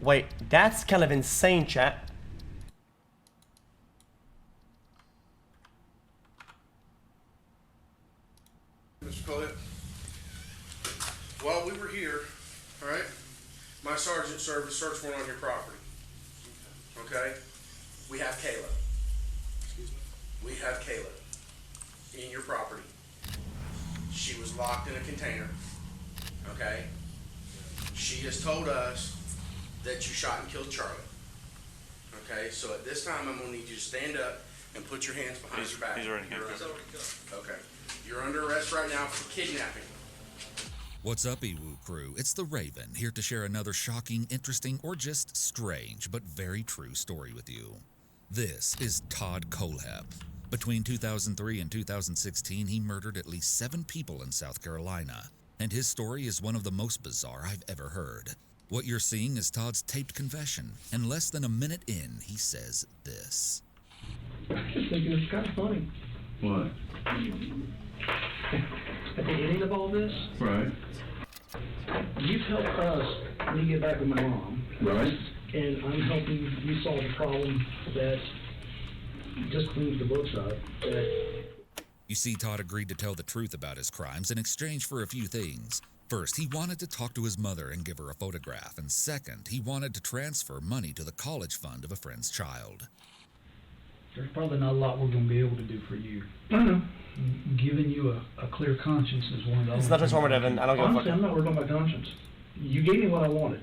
Wait, that's kind of insane, chat. Mr. Collette, while we were here, all right, my sergeant served a search warrant on your property. Okay? We have Kayla. Excuse me? We have Kayla in your property. She was locked in a container. Okay? She has told us that you shot and killed Charlie. Okay? So at this time, I'm going to need you to stand up and put your hands behind your back. He's already handcuffed. Okay. You're under arrest right now for kidnapping. What's up, Iwu crew? It's the Raven, here to share another shocking, interesting, or just strange, but very true story with you. This is Todd Kohlhepp. Between 2003 and 2016, he murdered at least 7 people in South Carolina, and his story is one of the most bizarre I've ever heard. What you're seeing is Todd's taped confession, and less than a minute in, he says this. I'm just thinking it's kind of funny. What? At the ending of all this, Right. you've helped me get back with my mom. Right. And I'm helping you solve a problem that just cleans the books up. You see, Todd agreed to tell the truth about his crimes in exchange for a few things. First, he wanted to talk to his mother and give her a photograph. And second, he wanted to transfer money to the college fund of a friend's child. There's probably not a lot we're going to be able to do for you. I know. Giving you a clear conscience is one of the It's not transformative, and I don't give a Honestly, fuck. I'm not worried about my conscience. You gave me what I wanted.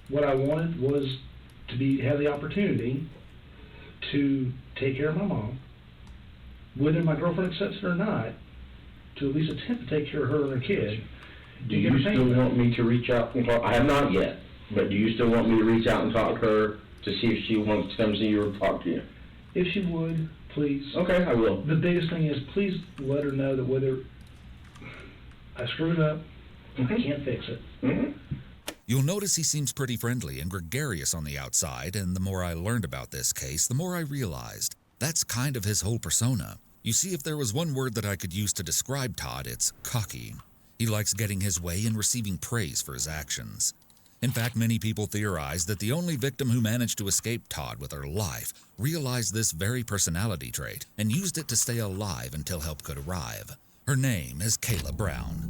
What I wanted was to have the opportunity to take care of my mom, whether my girlfriend accepts it or not, to at least attempt to take care of her and her kid. Do you still want me to reach out and talk? I have not yet, but do you still want me to reach out and talk to her to see if she wants to come see you or talk to you? If she would, please. Okay, I will. The biggest thing is, please let her know that whether I screwed up, I can't fix it. Mm-hmm. You'll notice he seems pretty friendly and gregarious on the outside, and the more I learned about this case, the more I realized that's kind of his whole persona. You see, if there was one word that I could use to describe Todd, it's cocky. He likes getting his way and receiving praise for his actions. In fact, many people theorize that the only victim who managed to escape Todd with her life realized this very personality trait and used it to stay alive until help could arrive. Her name is Kayla Brown.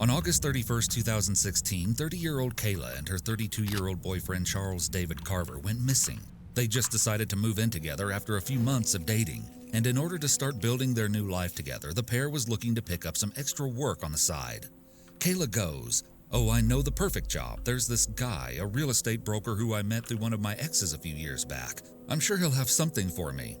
On August 31st, 2016, 30-year-old Kayla and her 32-year-old boyfriend Charles David Carver went missing. They just decided to move in together after a few months of dating, and in order to start building their new life together, the pair was looking to pick up some extra work on the side. Kayla goes, "Oh, I know the perfect job. There's this guy, a real estate broker who I met through one of my exes a few years back. I'm sure he'll have something for me."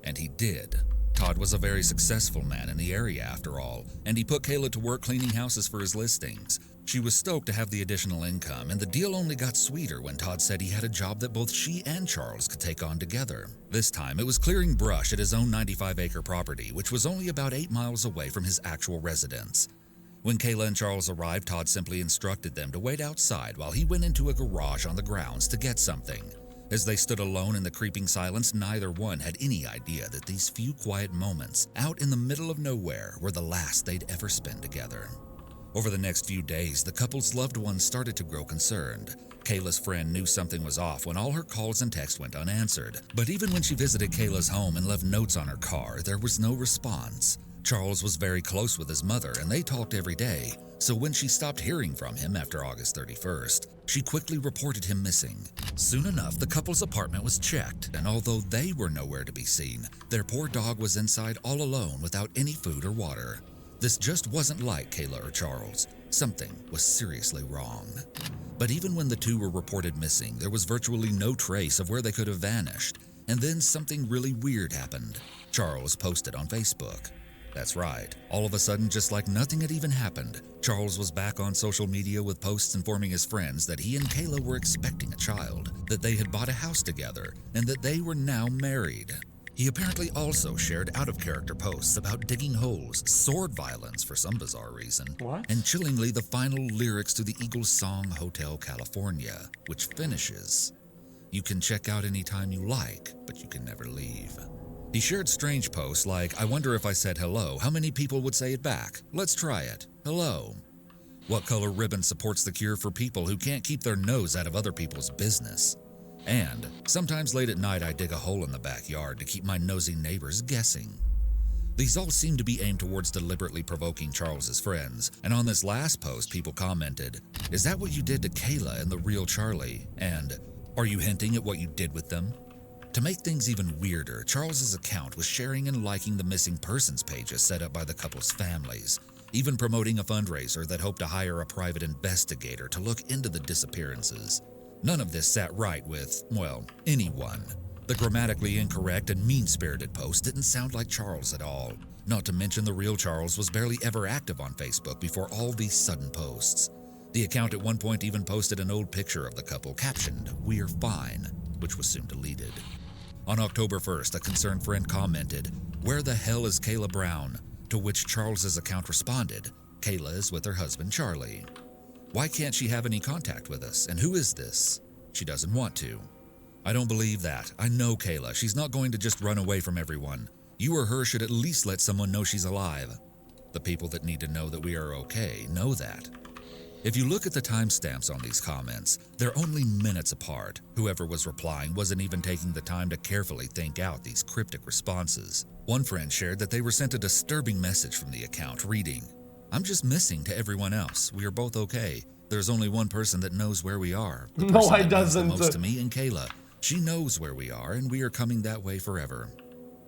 And he did. Todd was a very successful man in the area after all, and he put Kayla to work cleaning houses for his listings. She was stoked to have the additional income, and the deal only got sweeter when Todd said he had a job that both she and Charles could take on together. This time, it was clearing brush at his own 95-acre property, which was only about 8 miles away from his actual residence. When Kayla and Charles arrived, Todd simply instructed them to wait outside while he went into a garage on the grounds to get something. As they stood alone in the creeping silence, neither one had any idea that these few quiet moments out in the middle of nowhere were the last they'd ever spend together. Over the next few days, the couple's loved ones started to grow concerned. Kayla's friend knew something was off when all her calls and texts went unanswered. But even when she visited Kayla's home and left notes on her car, there was no response. Charles was very close with his mother, and they talked every day. So when she stopped hearing from him after August 31st, she quickly reported him missing. Soon enough, the couple's apartment was checked, and although they were nowhere to be seen, their poor dog was inside all alone without any food or water. This just wasn't like Kayla or Charles. Something was seriously wrong. But even when the two were reported missing, there was virtually no trace of where they could have vanished. And then something really weird happened. Charles posted on Facebook. That's right. All of a sudden, just like nothing had even happened, Charles was back on social media with posts informing his friends that he and Kayla were expecting a child, that they had bought a house together, and that they were now married. He apparently also shared out-of-character posts about digging holes, sword violence for some bizarre reason, and chillingly the final lyrics to the Eagles song Hotel California, which finishes, "You can check out anytime you like, but you can never leave." He shared strange posts like, "I wonder if I said hello, how many people would say it back? Let's try it. Hello." What color ribbon supports the cure for people who can't keep their nose out of other people's business? And sometimes late at night I dig a hole in the backyard to keep my nosy neighbors guessing. These all seem to be aimed towards deliberately provoking Charles's friends, and on this last post people commented, "Is that what you did to Kayla and the real Charlie?" And, "Are you hinting at what you did with them?" To make things even weirder, Charles's account was sharing and liking the missing persons pages set up by the couple's families, even promoting a fundraiser that hoped to hire a private investigator to look into the disappearances. None of this sat right with, well, anyone. The grammatically incorrect and mean-spirited post didn't sound like Charles at all. Not to mention the real Charles was barely ever active on Facebook before all these sudden posts. The account at one point even posted an old picture of the couple captioned, "We're fine," which was soon deleted. On October 1st, a concerned friend commented, "Where the hell is Kayla Brown?" To which Charles's account responded, "Kayla is with her husband Charlie." "Why can't she have any contact with us? And who is this?" "She doesn't want to." "I don't believe that. I know Kayla. She's not going to just run away from everyone. You or her should at least let someone know she's alive." The people that need to know that we are okay know that. If you look at the timestamps on these comments, they're only minutes apart. Whoever was replying wasn't even taking the time to carefully think out these cryptic responses. One friend shared that they were sent a disturbing message from the account reading, "I'm just missing to everyone else. We are both okay. There's only one person that knows where we are. The No, person I that means the doesn't. most to me and Kayla. She knows where we are, and we are coming that way forever."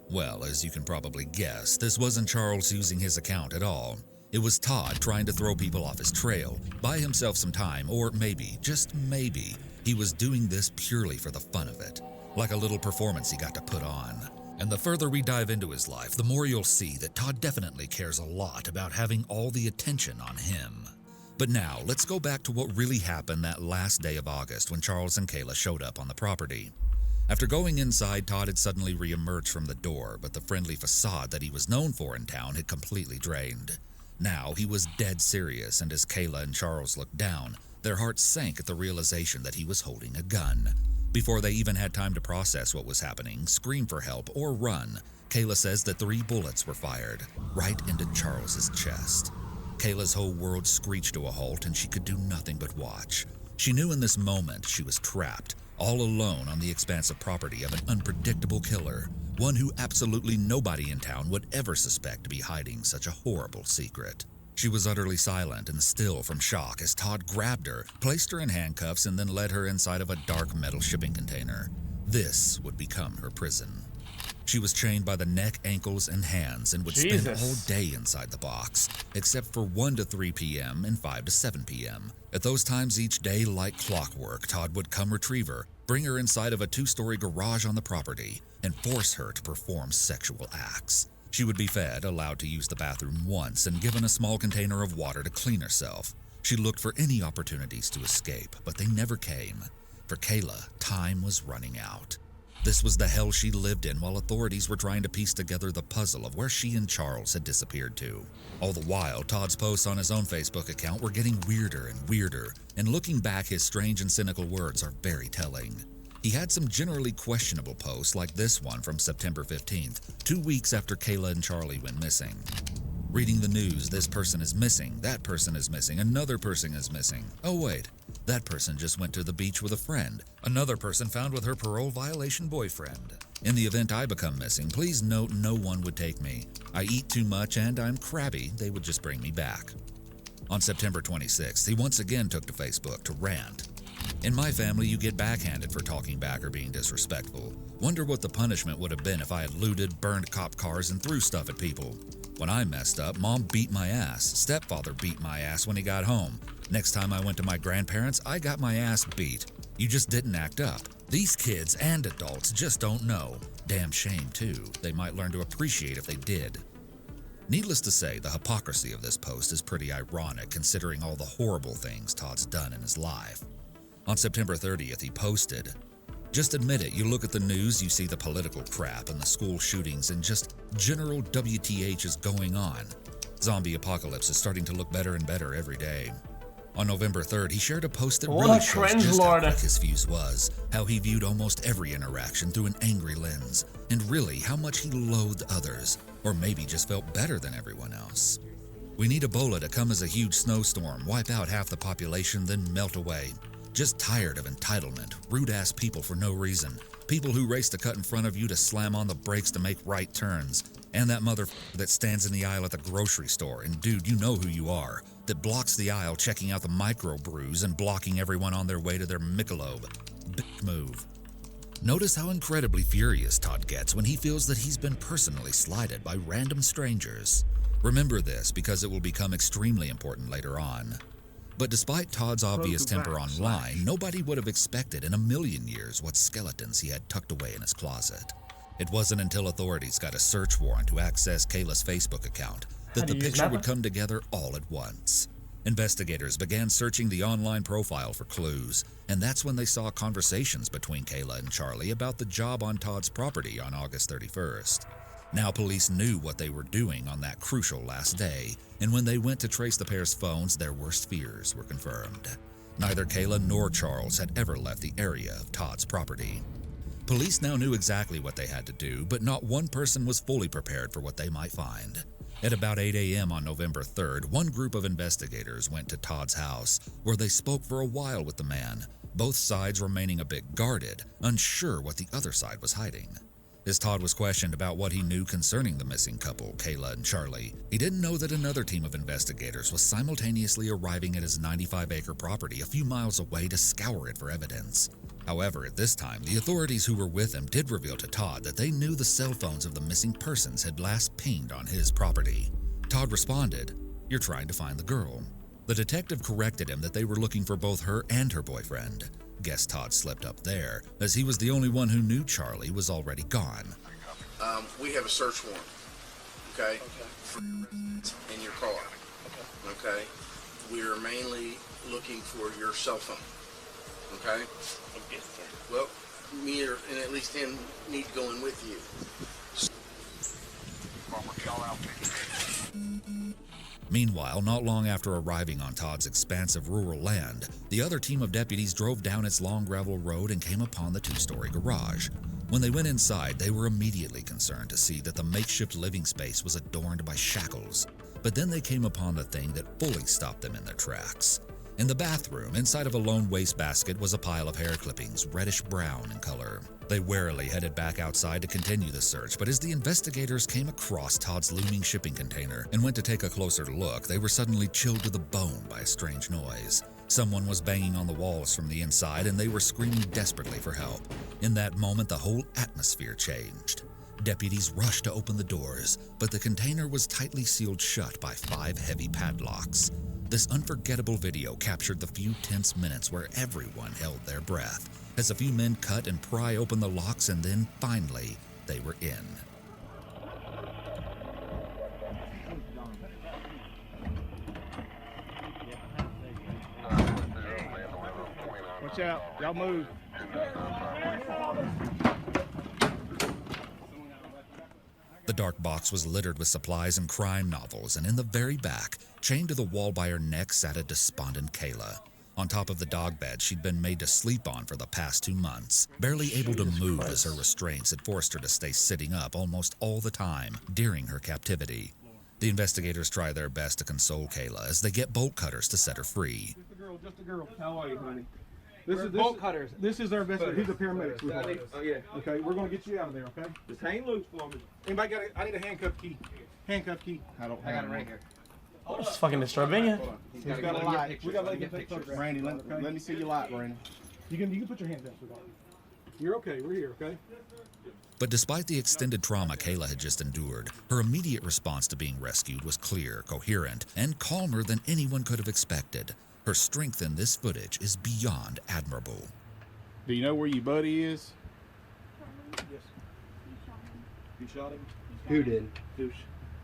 Well, as you can probably guess, this wasn't Charles using his account at all. It was Todd trying to throw people off his trail, buy himself some time, or maybe, just maybe, he was doing this purely for the fun of it, like a little performance he got to put on. And the further we dive into his life, the more you'll see that Todd definitely cares a lot about having all the attention on him. But now, let's go back to what really happened that last day of August when Charles and Kayla showed up on the property. After going inside, Todd had suddenly re-emerged from the door, but the friendly facade that he was known for in town had completely drained. Now, he was dead serious, and as Kayla and Charles looked down, their hearts sank at the realization that he was holding a gun. Before they even had time to process what was happening, scream for help, or run, Kayla says that 3 bullets were fired, right into Charles's chest. Kayla's whole world screeched to a halt, and she could do nothing but watch. She knew in this moment she was trapped, all alone on the expansive property of an unpredictable killer, one who absolutely nobody in town would ever suspect to be hiding such a horrible secret. She was utterly silent and still from shock as Todd grabbed her, placed her in handcuffs, and then led her inside of a dark metal shipping container. This would become her prison. She was chained by the neck, ankles, and hands and would spend all day inside the box, except for 1 to 3 p.m. and 5 to 7 p.m. At those times each day, like clockwork, Todd would come retrieve her, bring her inside of a 2-story garage on the property, and force her to perform sexual acts. She would be fed, allowed to use the bathroom once, and given a small container of water to clean herself. She looked for any opportunities to escape, but they never came. For Kayla, time was running out. This was the hell she lived in while authorities were trying to piece together the puzzle of where she and Charles had disappeared to. All the while, Todd's posts on his own Facebook account were getting weirder and weirder, and looking back, his strange and cynical words are very telling. He had some generally questionable posts like this one from September 15th, 2 weeks after Kayla and Charlie went missing. Reading the news, this person is missing, that person is missing, another person is missing. Oh wait, that person just went to the beach with a friend. Another person found with her parole violation boyfriend. In the event I become missing, please note no one would take me. I eat too much and I'm crabby, they would just bring me back. On September 26th, he once again took to Facebook to rant. In my family, you get backhanded for talking back or being disrespectful. Wonder what the punishment would have been if I had looted, burned cop cars, and threw stuff at people. When I messed up, Mom beat my ass. Stepfather beat my ass when he got home. Next time I went to my grandparents, I got my ass beat. You just didn't act up. These kids and adults just don't know. Damn shame, too. They might learn to appreciate if they did. Needless to say, the hypocrisy of this post is pretty ironic considering all the horrible things Todd's done in his life. On September 30th, he posted, "Just admit it, you look at the news, you see the political crap and the school shootings and just general WTH is going on. Zombie apocalypse is starting to look better and better every day." On November 3rd, he shared a post that really shows just how quick his fuse was, how he viewed almost every interaction through an angry lens, and really how much he loathed others, or maybe just felt better than everyone else. We need Ebola to come as a huge snowstorm, wipe out half the population, then melt away. Just tired of entitlement, rude-ass people for no reason. People who race to cut in front of you to slam on the brakes to make right turns. And that that stands in the aisle at the grocery store, and dude, you know who you are, that blocks the aisle checking out the microbrews and blocking everyone on their way to their Michelob. Big move. Notice how incredibly furious Todd gets when he feels that he's been personally slighted by random strangers. Remember this because it will become extremely important later on. But despite Todd's obvious temper online, nobody would have expected in a million years what skeletons he had tucked away in his closet. It wasn't until authorities got a search warrant to access Kayla's Facebook account that the picture would come together all at once. Investigators began searching the online profile for clues, and that's when they saw conversations between Kayla and Charlie about the job on Todd's property on August 31st. Now police knew what they were doing on that crucial last day, and when they went to trace the pair's phones, their worst fears were confirmed. Neither Kayla nor Charles had ever left the area of Todd's property. Police now knew exactly what they had to do, but not one person was fully prepared for what they might find. At about 8 a.m. on November 3rd, one group of investigators went to Todd's house, where they spoke for a while with the man, both sides remaining a bit guarded, unsure what the other side was hiding. As Todd was questioned about what he knew concerning the missing couple, Kayla and Charlie, he didn't know that another team of investigators was simultaneously arriving at his 95-acre property a few miles away to scour it for evidence. However, at this time, the authorities who were with him did reveal to Todd that they knew the cell phones of the missing persons had last pinged on his property. Todd responded, "You're trying to find the girl." The detective corrected him that they were looking for both her and her boyfriend. Guess Todd slipped up there, as he was the only one who knew Charlie was already gone. We have a search warrant, okay? For your residence and your car, okay? We are mainly looking for your cell phone, okay? Well, me and at least him need to go in with you. Meanwhile, not long after arriving on Todd's expansive rural land, the other team of deputies drove down its long gravel road and came upon the two-story garage. When they went inside, they were immediately concerned to see that the makeshift living space was adorned by shackles. But then they came upon the thing that fully stopped them in their tracks. In the bathroom, inside of a lone wastebasket, was a pile of hair clippings, reddish-brown in color. They warily headed back outside to continue the search, but as the investigators came across Todd's looming shipping container and went to take a closer look, they were suddenly chilled to the bone by a strange noise. Someone was banging on the walls from the inside, and they were screaming desperately for help. In that moment, the whole atmosphere changed. Deputies rushed to open the doors, but the container was tightly sealed shut by 5 heavy padlocks. This unforgettable video captured the few tense minutes where everyone held their breath, as a few men cut and pry open the locks, and then, finally, they were in. Watch out, y'all move. The dark box was littered with supplies and crime novels, and in the very back, chained to the wall by her neck, sat a despondent Kayla. On top of the dog bed she'd been made to sleep on for the past 2 months, barely able to move as her restraints had forced her to stay sitting up almost all the time during her captivity. The investigators try their best to console Kayla as they get bolt cutters to set her free. Just a girl. How are you, honey? This is bolt cutters. This is our investigator. He's a paramedic. Oh yeah. Okay, we're gonna get you out of there. Okay. Just hang loose for me. Anybody got? I need a handcuff key. Handcuff key. I got it right here. It's fucking disturbing you. He's got a light. We gotta let you take photographs. Brandy, let me see your light, Brandy. You can put your hands down, sweetheart. You're okay. We're here. Okay. But despite the extended trauma Kayla had just endured, her immediate response to being rescued was clear, coherent, and calmer than anyone could have expected. Her strength in this footage is beyond admirable. Do you know where your buddy is? Yes. You shot him? Who did?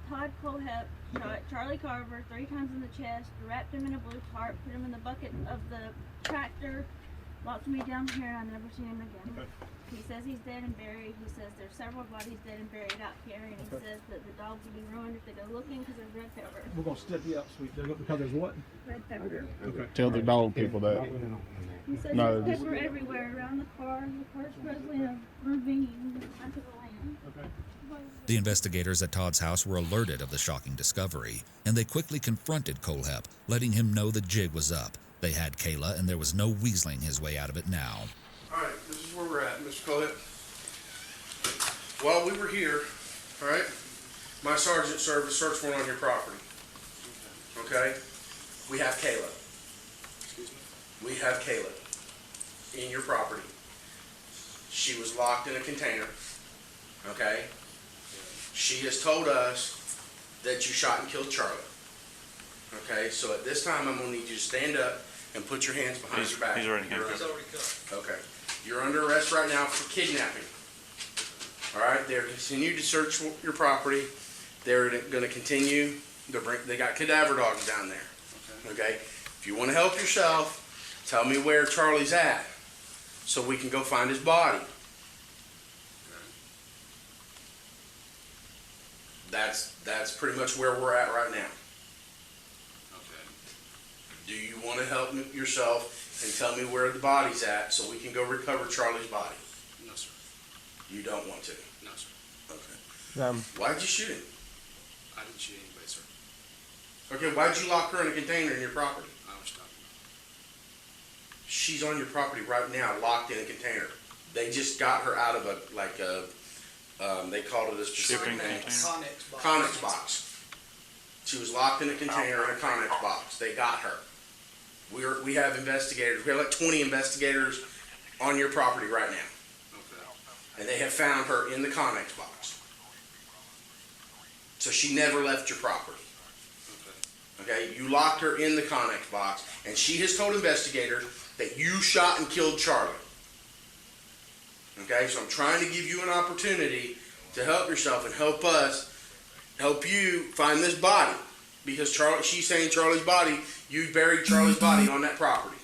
Todd Colehep shot Charlie Carver 3 times in the chest, wrapped him in a blue tarp, put him in the bucket of the tractor, locked me down here, and I never seen him again. Okay. He says he's dead and buried. He says there's several bodies dead and buried out here, and he says that the dogs will be ruined if they go looking because there's red pepper. We're gonna step you up, sweet. Because there's what? Red pepper. Okay. Tell the dog people that. He says No, there's pepper everywhere around the car. The car's presently in a ravine in the back of the land. Okay. The investigators at Todd's house were alerted of the shocking discovery, and they quickly confronted Kohlhepp, letting him know the jig was up. They had Kayla, and there was no weaseling his way out of it now. All right, this is where we're at, Mr. Kohlhepp. While we were here, all right, my sergeant served a search warrant on your property. Okay? We have Kayla. We have Kayla in your property. She was locked in a container. Okay? She has told us that you shot and killed Charlie. Okay? So at this time, I'm going to need you to stand up and put your hands behind your back. He's already handcuffed. Okay. You're under arrest right now for kidnapping. All right? They're continuing to search your property. They're going to continue. They got cadaver dogs down there. Okay? If you want to help yourself, tell me where Charlie's at so we can go find his body. That's pretty much where we're at right now. Okay. Do you want to help yourself and tell me where the body's at so we can go recover Charlie's body? No, sir. You don't want to? No, sir. Okay. Why'd you shoot him? I didn't shoot anybody, sir. Okay, why'd you lock her in a container in your property? I was talking She's on your property right now, locked in a container. They just got her out of they called it a specific Shipping name. container. Connex box. She was locked in a container in a Connex box. They got her. We have investigators. We have like 20 investigators on your property right now. Okay. And they have found her in the Connex box. So she never left your property. Okay. Okay, you locked her in the Connex box, and she has told investigators that you shot and killed Charlie. Okay, so I'm trying to give you an opportunity to help yourself and help us, help you find this body. Because she's saying Charlie's body, you buried Charlie's body on that property.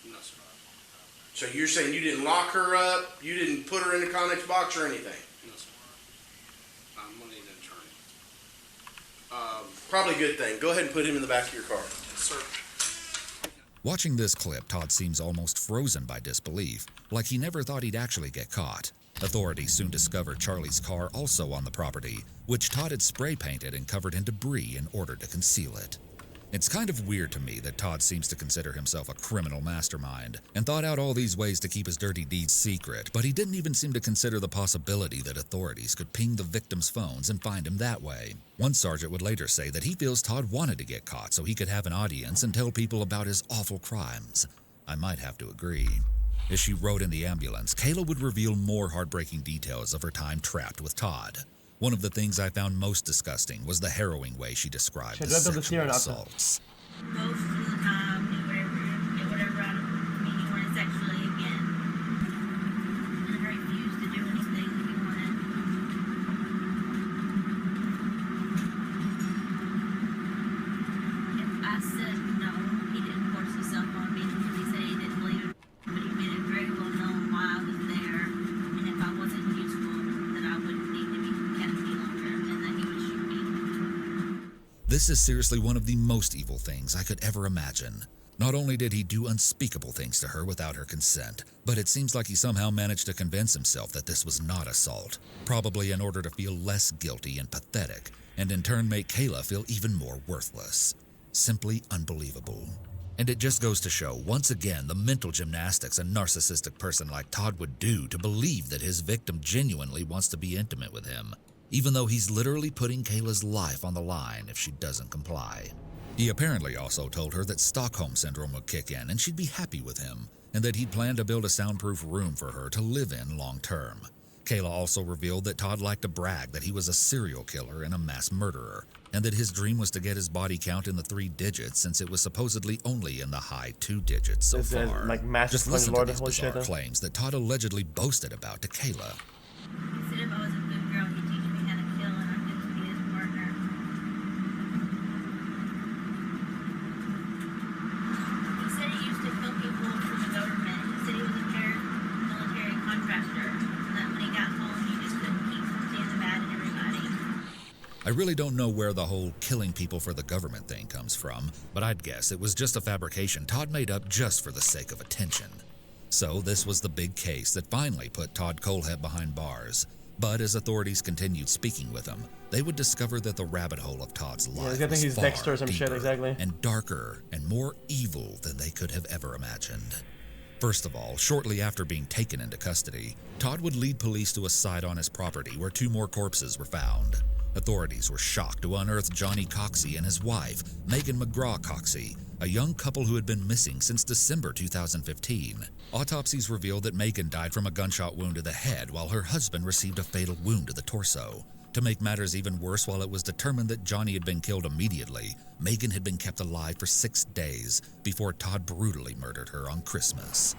No, sir. So you're saying you didn't lock her up, you didn't put her in the Connex box or anything? No, sir. I'm gonna need an attorney. Probably a good thing. Go ahead and put him in the back of your car. Sir. Watching this clip, Todd seems almost frozen by disbelief, like he never thought he'd actually get caught. Authorities soon discovered Charlie's car also on the property, which Todd had spray painted and covered in debris in order to conceal it. It's kind of weird to me that Todd seems to consider himself a criminal mastermind and thought out all these ways to keep his dirty deeds secret, but he didn't even seem to consider the possibility that authorities could ping the victims' phones and find him that way. One sergeant would later say that he feels Todd wanted to get caught so he could have an audience and tell people about his awful crimes. I might have to agree. As she rode in the ambulance, Kayla would reveal more heartbreaking details of her time trapped with Todd. One of the things I found most disgusting was the harrowing way she described the sexual assaults. Most of the time, do whatever out of me you wanted sexually again. And I refused to do anything that you wanted. If I said no, he didn't force himself on me because he said he didn't believe it. But he made it very well known why I was there. And if I wasn't useful, that I wouldn't need to be kept any longer and that he would shoot me. This is seriously one of the most evil things I could ever imagine. Not only did he do unspeakable things to her without her consent, but it seems like he somehow managed to convince himself that this was not assault, probably in order to feel less guilty and pathetic, and in turn make Kayla feel even more worthless. Simply unbelievable. And it just goes to show, once again, the mental gymnastics a narcissistic person like Todd would do to believe that his victim genuinely wants to be intimate with him, even though he's literally putting Kayla's life on the line if she doesn't comply. He apparently also told her that Stockholm Syndrome would kick in and she'd be happy with him, and that he'd planned to build a soundproof room for her to live in long term. Kayla also revealed that Todd liked to brag that he was a serial killer and a mass murderer, and that his dream was to get his body count in the 3 digits since it was supposedly only in the high 2 digits so far. Like massive Just listen to Lord these holy shit, bizarre though. claims that Todd allegedly boasted about to Kayla. He said if I was a good girl, he'd teach me how to kill and I'd get to be his partner. He said he used to kill people for the government. He said he was a military contractor. And that when he got home, he just couldn't keep from seeing the bad in everybody. I really don't know where the whole killing people for the government thing comes from, but I'd guess it was just a fabrication Todd made up just for the sake of attention. So this was the big case that finally put Todd Kohlhepp behind bars. But as authorities continued speaking with him, they would discover that the rabbit hole of Todd's life I think was he's far Dexter or some shit, deeper exactly. and darker and more evil than they could have ever imagined. First of all, shortly after being taken into custody, Todd would lead police to a site on his property where 2 more corpses were found. Authorities were shocked to unearth Johnny Coxey and his wife, Megan McGraw Coxey, a young couple who had been missing since December 2015. Autopsies revealed that Megan died from a gunshot wound to the head while her husband received a fatal wound to the torso. To make matters even worse, while it was determined that Johnny had been killed immediately, Megan had been kept alive for 6 days before Todd brutally murdered her on Christmas.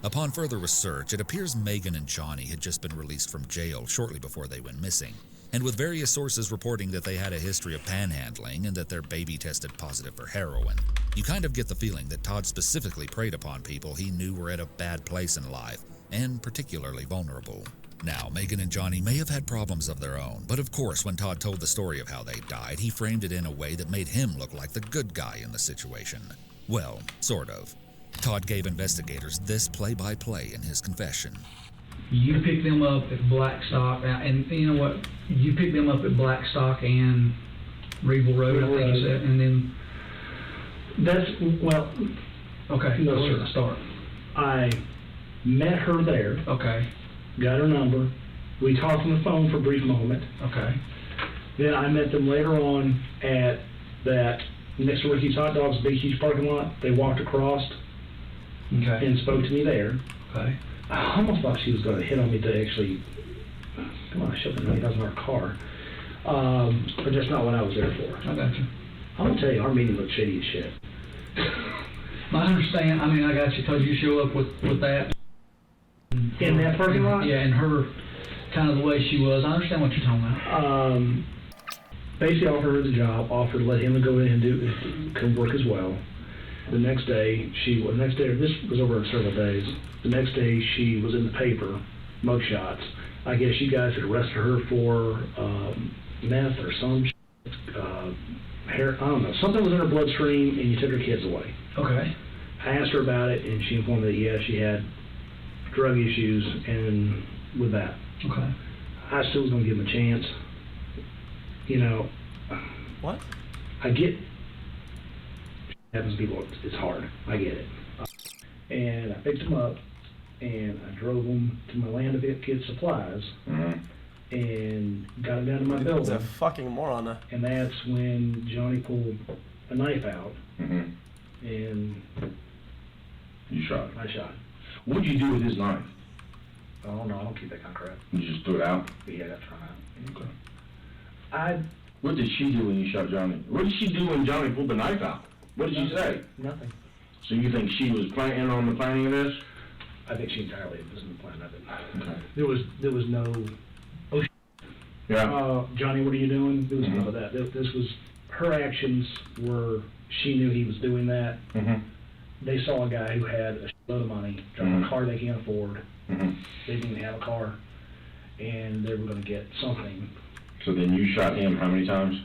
Upon further research, it appears Megan and Johnny had just been released from jail shortly before they went missing, and with various sources reporting that they had a history of panhandling and that their baby tested positive for heroin, you kind of get the feeling that Todd specifically preyed upon people he knew were at a bad place in life, and particularly vulnerable. Now, Megan and Johnny may have had problems of their own, but of course when Todd told the story of how they died, he framed it in a way that made him look like the good guy in the situation. Well, sort of. Todd gave investigators this play-by-play in his confession. You picked them up at Blackstock, and you know what? You picked them up at Blackstock and Reeville Road, I think you said, and then... That's, well, Okay, No, where's sir. the start? I met her there, Okay, got her number. We talked on the phone for a brief moment. okay, Then I met them later on at that next to Ricky's Hot Dogs BC's parking lot. They walked across okay, and spoke to me there. okay. I almost thought she was going to hit on me to actually, come on, shut the $90,000 car. But that's not what I was there for. I got you. I'm going to tell you, our meeting looked shady as shit. I understand, I mean, I got you, because you show up with that. In that parking lot? Yeah, and her, kind of the way she was, I understand what you're talking about. Basically offered her the job, offered to let him go in and come work as well. The next day, this was over several days. The next day, she was in the paper, mugshots. I guess you guys had arrested her for meth or some hair, I don't know. Something was in her bloodstream, and you took her kids away. Okay. I asked her about it, and she informed me that, yeah, she had drug issues, and with that. Okay. I still was going to give him a chance. You know, What? I get happens to people, it's hard. I get it. And I picked them up, and I drove them to my land of kids supplies, and got them down to my He's a building. fucking moron. And that's when Johnny pulled a knife out, and You shot him. I shot him. What'd you do with his knife? Oh no, I don't keep that kind of crap. You just threw it out? Yeah, that's right. Okay. What did she do when you shot Johnny? What did she do when Johnny pulled the knife out? What did she say? Nothing. So you think she was planning on the planning of this? I think she entirely was in the plan of it. Okay. There was no, Yeah. Johnny, what are you doing? There was none of that. This was, her actions were, she knew he was doing that. They saw a guy who had a load of money, driving a car they can't afford. They didn't even have a car, and they were going to get something. So then you shot him how many times?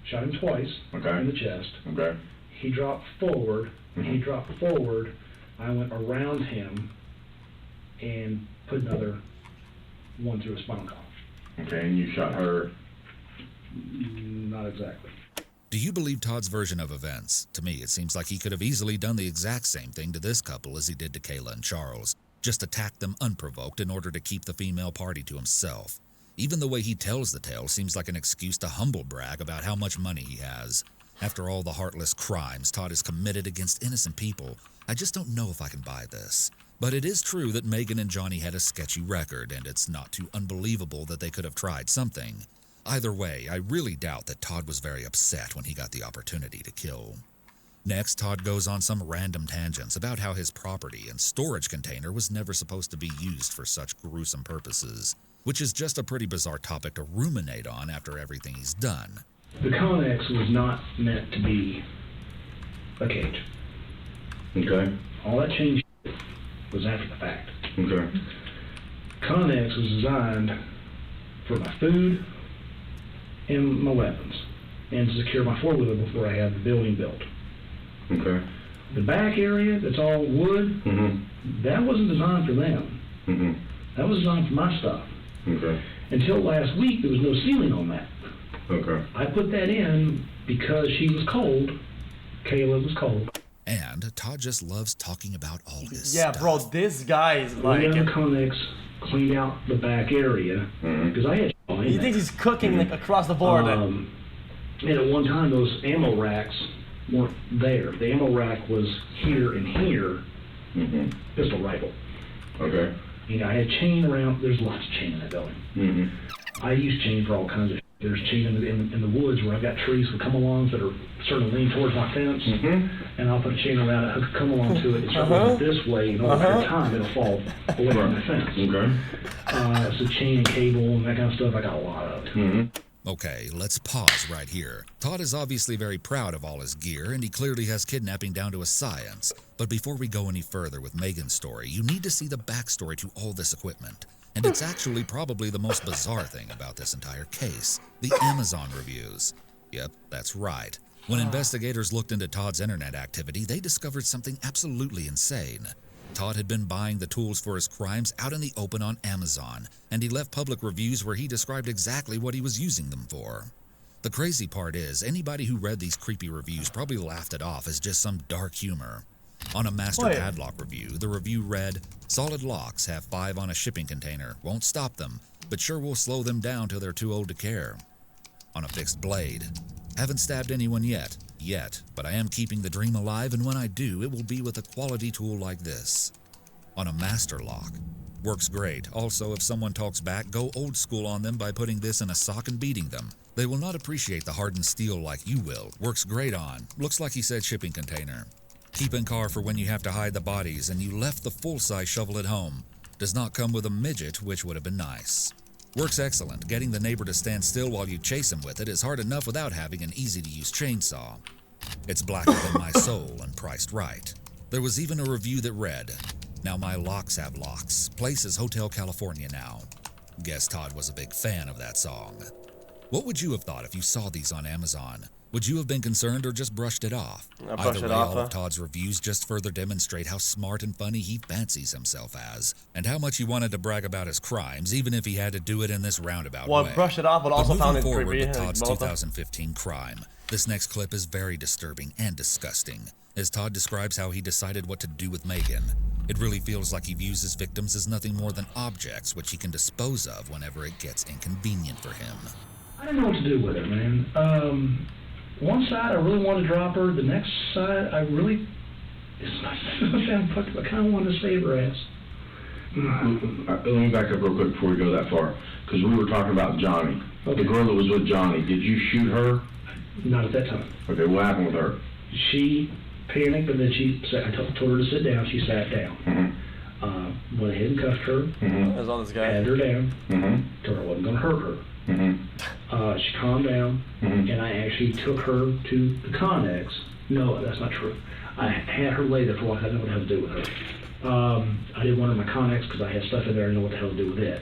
Shot him twice Okay. in the chest. Okay. He dropped forward. When he dropped forward, I went around him and put another one through his spinal column. Okay, and you shot her. Not exactly. Do you believe Todd's version of events? To me, it seems like he could have easily done the exact same thing to this couple as he did to Kayla and Charles. Just attacked them unprovoked in order to keep the female party to himself. Even the way he tells the tale seems like an excuse to humble brag about how much money he has. After all the heartless crimes Todd has committed against innocent people, I just don't know if I can buy this. But it is true that Megan and Johnny had a sketchy record, and it's not too unbelievable that they could have tried something. Either way, I really doubt that Todd was very upset when he got the opportunity to kill. Next, Todd goes on some random tangents about how his property and storage container was never supposed to be used for such gruesome purposes, which is just a pretty bizarre topic to ruminate on after everything he's done. The Connex was not meant to be a cage. Okay. All that change was after the fact. Okay. Connex was designed for my food and my weapons, and to secure my four-wheeler before I had the building built. Okay. The back area that's all wood, that wasn't designed for them. That was designed for my stuff. Okay. Until last week, there was no ceiling on that. Okay. I put that in because she was cold. Kayla was cold. And Todd just loves talking about all his Yeah, stuff. bro, this guy is Went like... down the Connex, cleaned out the back area, because I had in He there. thinks he's cooking like across the board. And at one time, those ammo racks weren't there. The ammo rack was here and here, pistol rifle. Okay. You know, I had chain around. There's lots of chain in that building. I use chain for all kinds of. There's chain in the woods where I've got trees that come along that are starting to lean towards my fence, and I'll put a chain around it, come along to it, and start going this way, and over time it'll fall away from the fence. Okay. So chain and cable and that kind of stuff, I got a lot of it. Okay, let's pause right here. Todd is obviously very proud of all his gear, and he clearly has kidnapping down to a science. But before we go any further with Megan's story, you need to see the backstory to all this equipment. And it's actually probably the most bizarre thing about this entire case, the Amazon reviews. Yep, that's right. When investigators looked into Todd's internet activity, they discovered something absolutely insane. Todd had been buying the tools for his crimes out in the open on Amazon, and he left public reviews where he described exactly what he was using them for. The crazy part is, anybody who read these creepy reviews probably laughed it off as just some dark humor. On a master padlock review, the review read, "Solid locks have 5 on a shipping container, won't stop them, but sure will slow them down till they're too old to care." On a fixed blade, "Haven't stabbed anyone yet, but I am keeping the dream alive, and when I do, it will be with a quality tool like this." On a master lock, "Works great. Also, if someone talks back, go old school on them by putting this in a sock and beating them. They will not appreciate the hardened steel like you will. Works great on. Looks like he said shipping container. Keep in car for when you have to hide the bodies and you left the full-size shovel at home. Does not come with a midget, which would have been nice. Works excellent. Getting the neighbor to stand still while you chase him with it is hard enough without having an easy-to-use chainsaw. It's blacker than my soul and priced right." There was even a review that read, "Now my locks have locks. Place is Hotel California now." Guess Todd was a big fan of that song. What would you have thought if you saw these on Amazon? Would you have been concerned or just brushed it off? Either way, all of Todd's reviews just further demonstrate how smart and funny he fancies himself as, and how much he wanted to brag about his crimes, even if he had to do it in this roundabout way. Brush it off, but also found it forward creepy. with Todd's 2015 crime, this next clip is very disturbing and disgusting, as Todd describes how he decided what to do with Megan. It really feels like he views his victims as nothing more than objects which he can dispose of whenever it gets inconvenient for him. I didn't know what to do with her, man. One side, I really wanted to drop her. The next side, I really... It's not sound fucked up. I kind of wanted to save her ass. Let me back up real quick before we go that far, because we were talking about Johnny. Okay. The girl that was with Johnny, did you shoot her? Not at that time. Okay, what happened with her? She panicked, but then I told her to sit down. She sat down. Went ahead and cuffed her. As all this guy. Patted her down. Told her I wasn't going to hurt her. She calmed down, and I actually took her to the Connex. No, that's not true. I had her lay there for a while. I didn't know what the hell to do with her. I didn't want her in my Connex because I had stuff in there. I didn't know what the hell to do with it.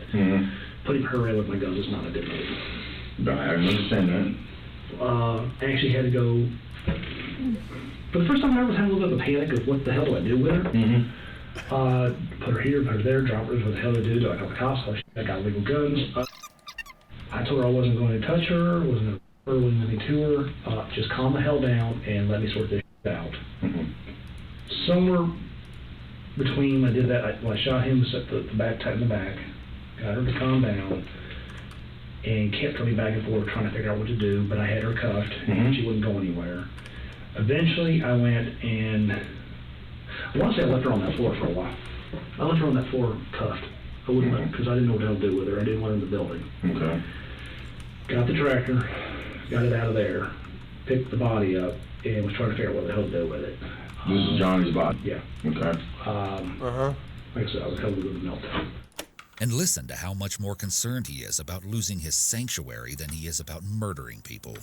Putting her in with my guns is not a good move. I understand that. I actually had to go. For the first time, I was having a little bit of a panic of what the hell do I do with her. Put her here, put her there, drop her. What the hell do I do? Do I call the cops? I got illegal guns. I told her I wasn't going to touch her, wasn't going to anything to her. Just calm the hell down and let me sort this out. Somewhere between I did that, when I shot him, set the back tight in the back, got her to calm down, and kept coming back and forth trying to figure out what to do, but I had her cuffed, and she wouldn't go anywhere. Eventually, I went and, I want to say I left her on that floor for a while. I left her on that floor cuffed. I wouldn't let her, because I didn't know what the hell to do with her. I didn't want her in the building. Okay. Got the tractor, got it out of there, picked the body up, and was trying to figure out what the hell to do with it. This is Johnny's body? Yeah. Okay. Like I said, I was held with a meltdown. And listen to how much more concerned he is about losing his sanctuary than he is about murdering people.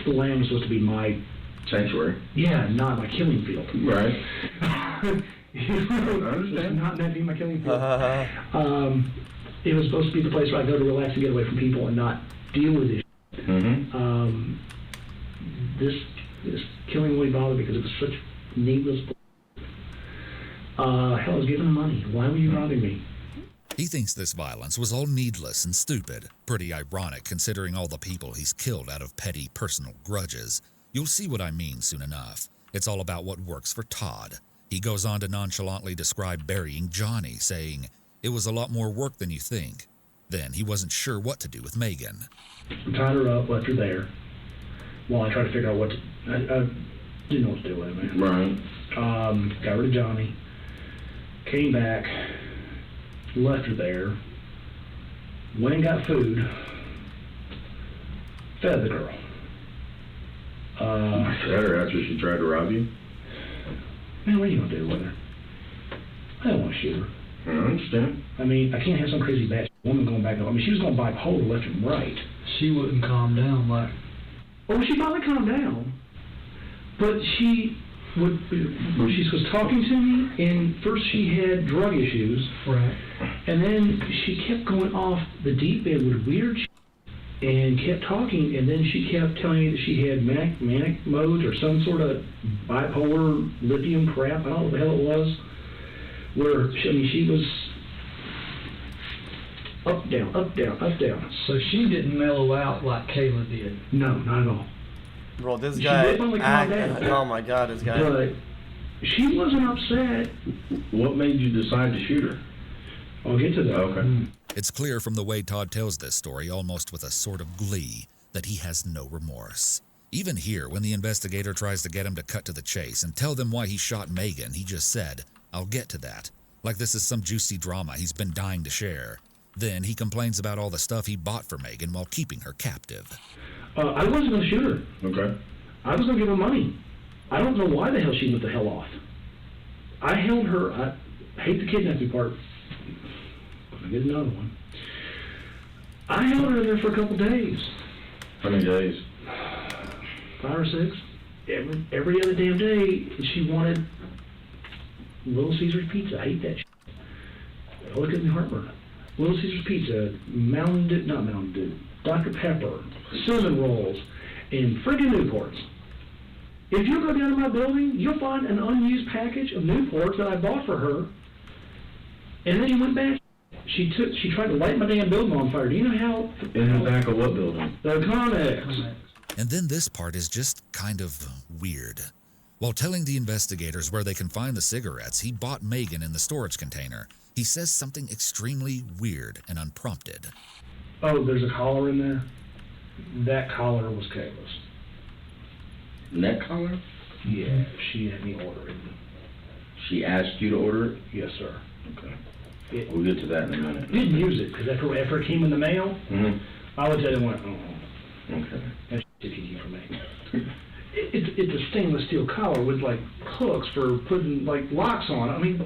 The land was supposed to be my... Sanctuary? Yeah, not my killing field. Right. I understand. Not meant to be my killing field. It was supposed to be the place where I go to relax and get away from people and not deal with this. This killing really bothered me because it was such needless. Hell, I was giving him money. Why were you robbing me? He thinks this violence was all needless and stupid. Pretty ironic considering all the people he's killed out of petty personal grudges. You'll see what I mean soon enough. It's all about what works for Todd. He goes on to nonchalantly describe burying Johnny, saying, "It was a lot more work than you think." Then he wasn't sure what to do with Megan. Tied her up, left her there, while I tried to figure out what to... I didn't know what to do with it, man. Right. Got rid of Johnny, came back, left her there, went and got food, fed the girl. Fed her after she tried to rob you? Man, what are you going to do with her? I don't want to shoot her. I understand. I mean, I can't have some crazy bad woman going back. I mean, she was going bipolar left and right. She wouldn't calm down like. Well, she finally calmed down, but she would. She was talking to me, and first she had drug issues, Right. and then she kept going off the deep end with weird shit, and kept talking, and then she kept telling me that she had manic modes or some sort of bipolar lithium crap. I don't know what the hell it was. Where she was up, down, up, down, up, down. So she didn't mellow out like Kayla did. No, not at all. Bro, this She guy. did finally calm down. Oh my god, this guy. But she wasn't upset. What made you decide to shoot her? I'll get to that. Okay. It's clear from the way Todd tells this story, almost with a sort of glee, that he has no remorse. Even here, when the investigator tries to get him to cut to the chase and tell them why he shot Megan, he just said, "I'll get to that." Like this is some juicy drama he's been dying to share. Then he complains about all the stuff he bought for Megan while keeping her captive. I wasn't going to shoot her. Okay. I was going to give her money. I don't know why the hell she went the hell off. I held her. I hate the kidnapping part. I get another one. I held her there for a couple days. How many days? 5 or 6. Every other damn day, she wanted Little Caesar's Pizza. I hate that shit. Look at me heartburn. Little Caesar's Pizza, Mountain Dew, not Mountain Dew, Dr. Pepper, cinnamon rolls, and friggin' Newports. If you go down to my building, you'll find an unused package of Newports that I bought for her. And then she went back. She tried to light my damn building on fire. Do you know how? In the back of what building? The Connex. And then this part is just kind of weird. While telling the investigators where they can find the cigarettes he bought Megan in the storage container, he says something extremely weird and unprompted. Oh, there's a collar in there? That collar was Kayla's. Neck collar? Yeah, she had me order it. She asked you to order it? Yes, sir. Okay. We'll get to that in a minute. Didn't use it, because after it came in the mail, Mm-hmm. I looked at it and went, oh, Okay. that's shit you for me. It's a stainless steel collar with, like, hooks for putting, like, locks on it. I mean,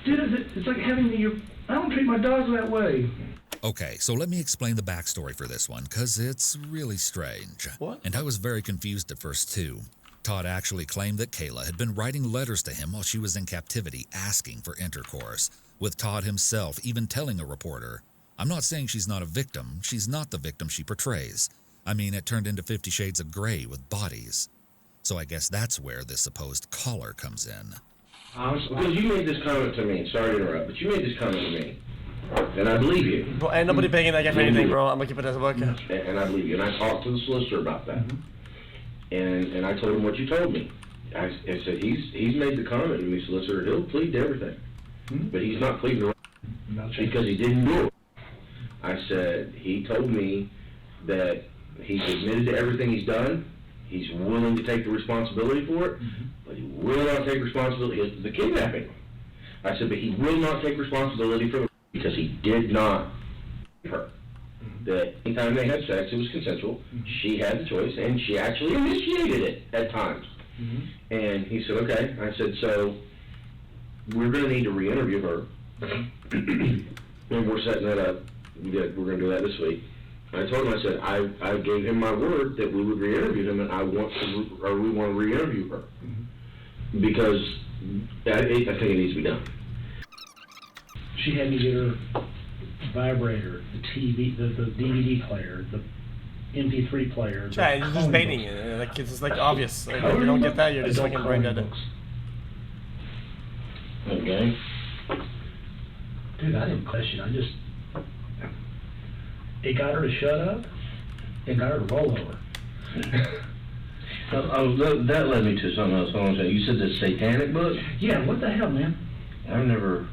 dude, it's like having I don't treat my dogs that way. Okay, so let me explain the backstory for this one, because it's really strange. What? And I was very confused at first, too. Todd actually claimed that Kayla had been writing letters to him while she was in captivity asking for intercourse, with Todd himself even telling a reporter, "I'm not saying she's not a victim. She's not the victim she portrays. I mean, it turned into 50 Shades of Grey with bodies." So I guess that's where this supposed collar comes in. Because you made this comment to me. Sorry to interrupt, but you made this comment to me. And I believe you. Bro, ain't nobody paying that guy for anything, bro. I'm gonna keep it as a book. And I believe you. And I talked to the solicitor about that. And I told him what you told me. I said, he's made the comment to me, solicitor, he'll plead to everything. But he's not pleading to because he didn't do it. I said, he told me that he's admitted to everything he's done. He's willing to take the responsibility for it, but he will not take responsibility for the kidnapping. I said, but he will not take responsibility for it because he did not her. That anytime they had sex, it was consensual. She had the choice, and she actually initiated it at times. And he said, okay. I said, so we're going to need to re-interview her. And we're setting that up. We're going to do that this week. I told him, I said, I gave him my word that we would re-interview him, and we want to re-interview her. Because I think it needs to be done. She had me get her vibrator, the TV, the DVD player, the MP3 player. Chad, you're just baiting it. Like, it's just like obvious. Like, if you don't get that, you're just fucking brain dead. Okay. Dude, I didn't question. It got her to shut up. It got her to roll over. That led me to something else. I want to say. You said the satanic book? Yeah, what the hell, man? I've never.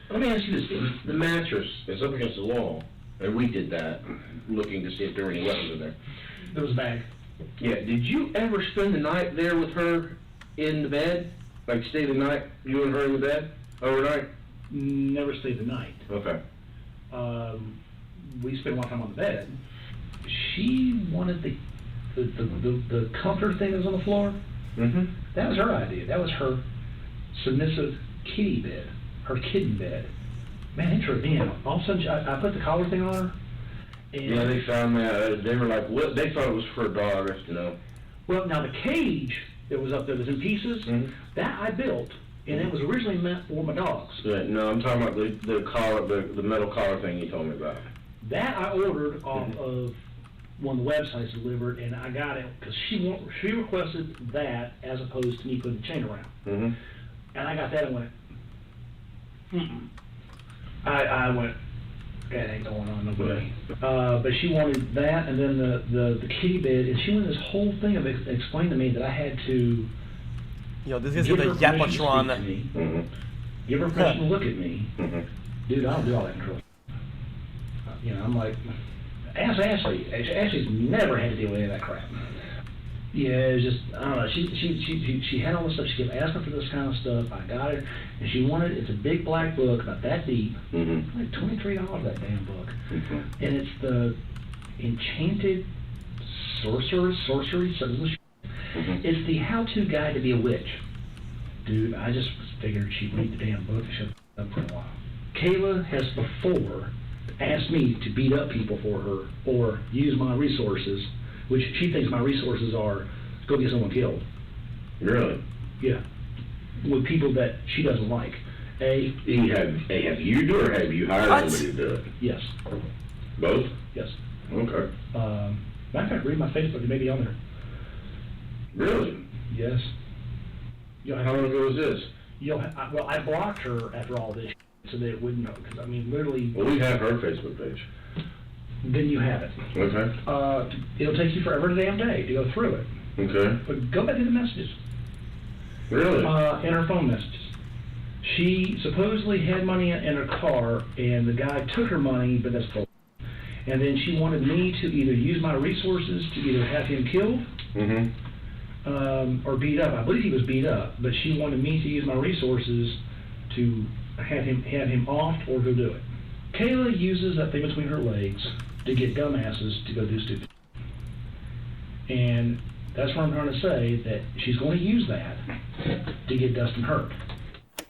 Let me ask you this: the mattress is up against the wall, and we did that, looking to see if there were any weapons in there. There was a bag. Yeah. Did you ever spend the night there with her in the bed? Like stay the night, you and her in the bed overnight? Never stayed the night. Okay. We spent a lot of time on the bed. She wanted the comforter thing that was on the floor. Mm-hmm. That was her idea. That was her submissive kitty bed, her kitten bed. Man, it tripped me out. All of a sudden, I put the collar thing on her. And Yeah, they found that. They were like, what? They thought it was for a dog, you know. well, now the cage that was up there was in pieces. Mhm. That I built, and it was originally meant for my dogs. Yeah, no, I'm talking about the collar, the metal collar thing you told me about. That I ordered off of one of the websites delivered, and I got it because she requested that as opposed to me putting the chain around. Mm-hmm. And I got that and went, I went, that ain't going on, no way. But she wanted that, and then the kitty bed, and she wanted this whole thing of explaining to me that I had to Yo, this is give the her permission to speak to Yapatron. me, Mm-hmm. give her permission to look at me. Mm-hmm. Dude, I don't do all that control. You know, I'm like, ask Ashley. Ashley's never had to deal with any of that crap. Yeah, it was just, I don't know, she had all this stuff, she kept asking for this kind of stuff, I got it, and she wanted, it's a big black book, about that deep, Mm-hmm. like $23 that damn book. Mm-hmm. And it's the Enchanted Sorcery, something like Mm-hmm. It's the how-to guide to be a witch. Dude, I just figured she'd read the damn book and shut up for a while. Kayla has before asked me to beat up people for her or use my resources, which she thinks my resources are go get someone killed. Really? Yeah. With people that she doesn't like. Have you do or have you hired What? somebody to do it? Yes. Both? Yes. Okay. Matter of fact, read my Facebook, it may be on there. Really? Yes. How long ago was this? Well, I blocked her after all this so that it wouldn't know, because I mean, literally, Well, we have her Facebook page. then you have it. Okay. It'll take you forever a damn day to go through it. Okay. But go back to the messages. Really? In her phone messages. She supposedly had money in her car, and the guy took her money, but that's bull. And then she wanted me to either use my resources to either have him killed, Mm-hmm. or beat up. I believe he was beat up, but she wanted me to use my resources to have him off or go do it. Kayla uses that thing between her legs to get dumbasses to go do stupid. And that's what I'm trying to say, that she's going to use that to get Dustin hurt.